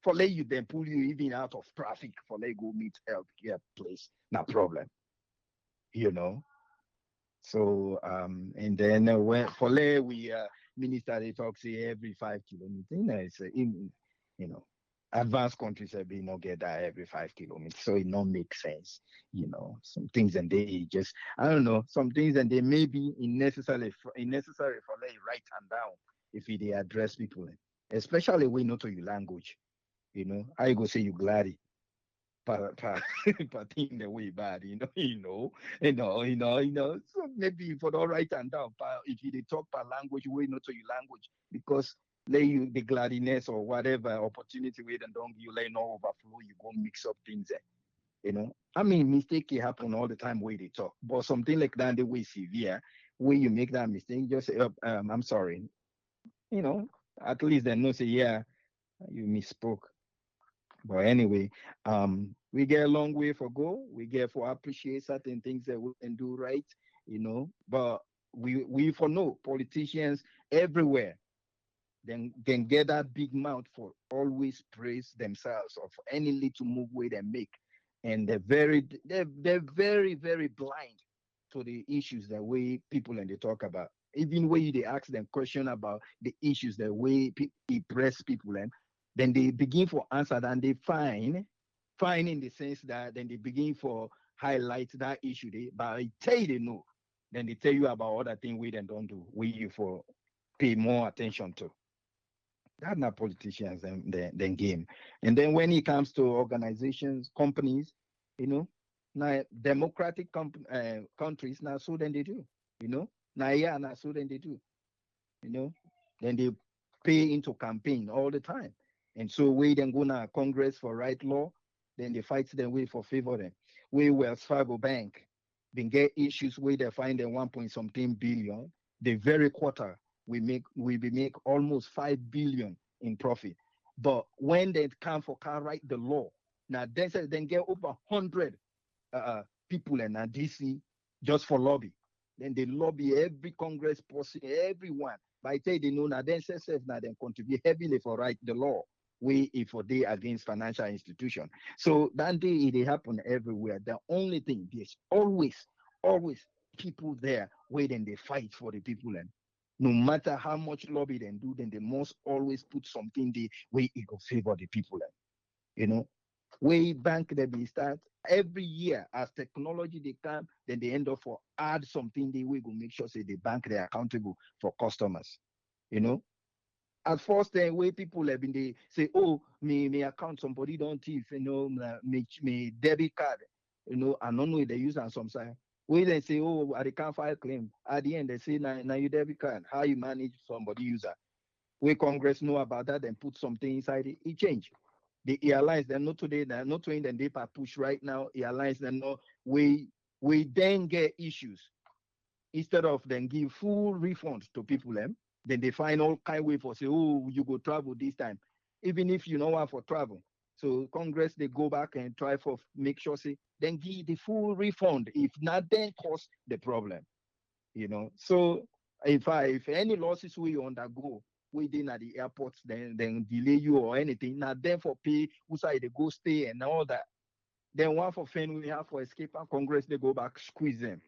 For let you then pull you even out of traffic for let go meet health care place, no problem, you know. So and then when for let we minister they talk say every 5 kilometers, it's you know advanced countries have been not get that every 5 kilometers, so it not make sense. Some things and they just I don't know some things and they may be unnecessary for let you write them down if they address people, especially when not to your language. I go say you glad but but in the way bad, So maybe for the right and down, but if you they talk per language, way not to your language, because lay you the gladness or whatever opportunity way then don't you lay no overflow, you go mix up things I mean mistake can happen all the time where they talk, but something like that the way severe, where you make that mistake, just say, I'm sorry, you know, at least they know say, yeah, you misspoke. But anyway, we get a long way for go. We get for appreciate certain things that we can do right, But we for no politicians everywhere then can get that big mouth for always praise themselves of any little move way they make, and they're very very blind to the issues that way people and they talk about. Even when they ask them question about the issues that way it press people and then they begin for answer and they find in the sense that then they begin for highlight that issue they but I tell you they know then they tell you about other things we then don't do we you for pay more attention to. That's not politicians then game. And then when it comes to organizations, companies, now democratic countries now so then they do, now yeah now so then they do, you know, then they pay into campaign all the time. And so we then go now Congress for right law, then they fight them way for favor them. We Wells Fargo Bank, then get issues where they find them 1 point something billion. The very quarter we make almost 5 billion in profit. But when they come for car write the law, now then get over 100 people in DC just for lobby. Then they lobby every Congress person, everyone. By the time they know now, then say now then contribute heavily for write the law. way if a day against financial institution. So that day it happen everywhere. The only thing there's always people there waiting they fight for the people and no matter how much lobby they do, then they must always put something the way it will favor the people. You know, way bank they be start every year as technology they come, then they end up for add something they will go make sure say the bank they are accountable for customers. You know, at first then way people have been they say, oh, me account somebody don't thief, me debit card, I don't know if they use on some side. We then say, oh, I can't file claim. At the end they say now you debit card, how you manage somebody user. We Congress know about that, then put something inside it change. The airlines they're not today, they're not doing the paper push right now. Airlines they're not we then get issues instead of then give full refund to people then they find all kind way for say, oh, you go travel this time, even if you know want for travel. So Congress they go back and try for make sure say then give the full refund. If not, then cause the problem. So if any losses we undergo within at the airports, then delay you or anything, now then for pay outside they go stay and all that. Then one for fame we have for escape and Congress they go back squeeze them.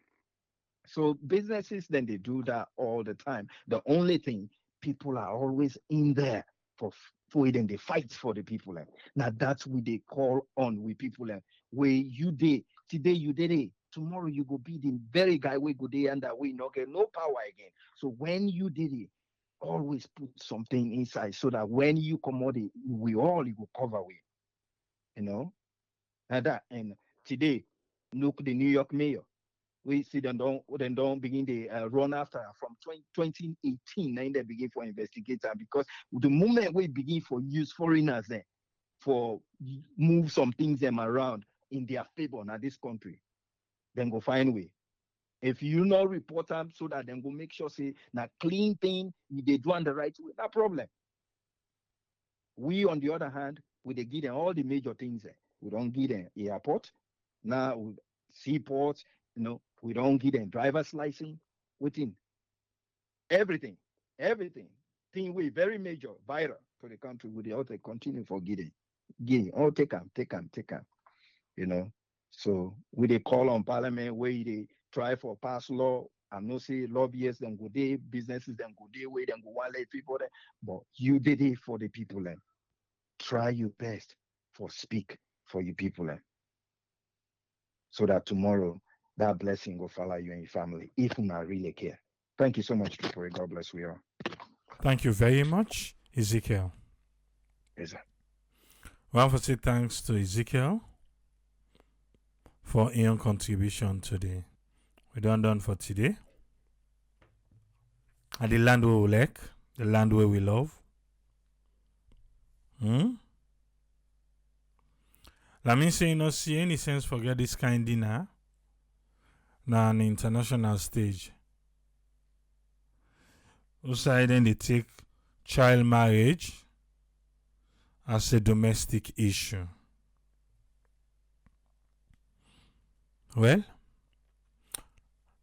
So businesses then they do that all the time. The only thing people are always in there for it and they fight for the people. Now that's what they call on with people where you did today you did it. Tomorrow you go be the very guy we go there and that we not get no power again. So when you did it, always put something inside so that when you come out, we all you go cover with, and today look the New York mayor. We see them don't begin the run after her from 2018. Then they begin for investigator because the moment we begin for use foreigners for move some things them around in their favor now this country, then go find way. If you not report them so that then go make sure say now clean thing they do on the right way, no problem. We on the other hand, we they give them all the major things there. We don't give them airport, now seaports, we don't give them driver's license, within everything. Thing we very major, vital to the country, we they also continue for getting. Oh, take them. So we they call on parliament where they try for pass law. I'm not say lobbyists then go there, businesses then go there, way then go one let people there. But you did it for the people then. Try your best for speak for you people then. So that tomorrow that blessing will follow you and your family if you not really care. Thank you so much, people. God bless we all. Thank you very much, Ezekiel. Yes, sir. We want to say thanks to Ezekiel for your contribution today. We done for today. And the land where we like, the land where we love. Let me say, see any sense forget this kind dinner now on the international stage. Outside then they take child marriage as a domestic issue. Well,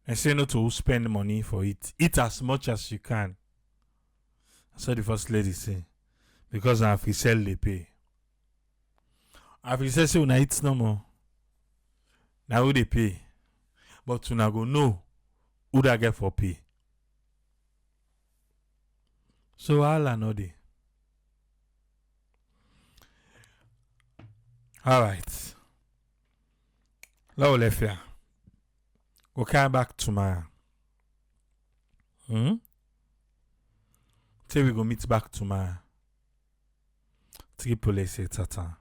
I say no to spend money for it. Eat as much as you can. That's what the first lady say. Because if we sell, they pay. If we say una eat no more, now who they pay. But you go know who they get for pay. So all I know they. Alright. Now left here. We'll come back tomorrow. Say we go meet back tomorrow. Triple A say tata.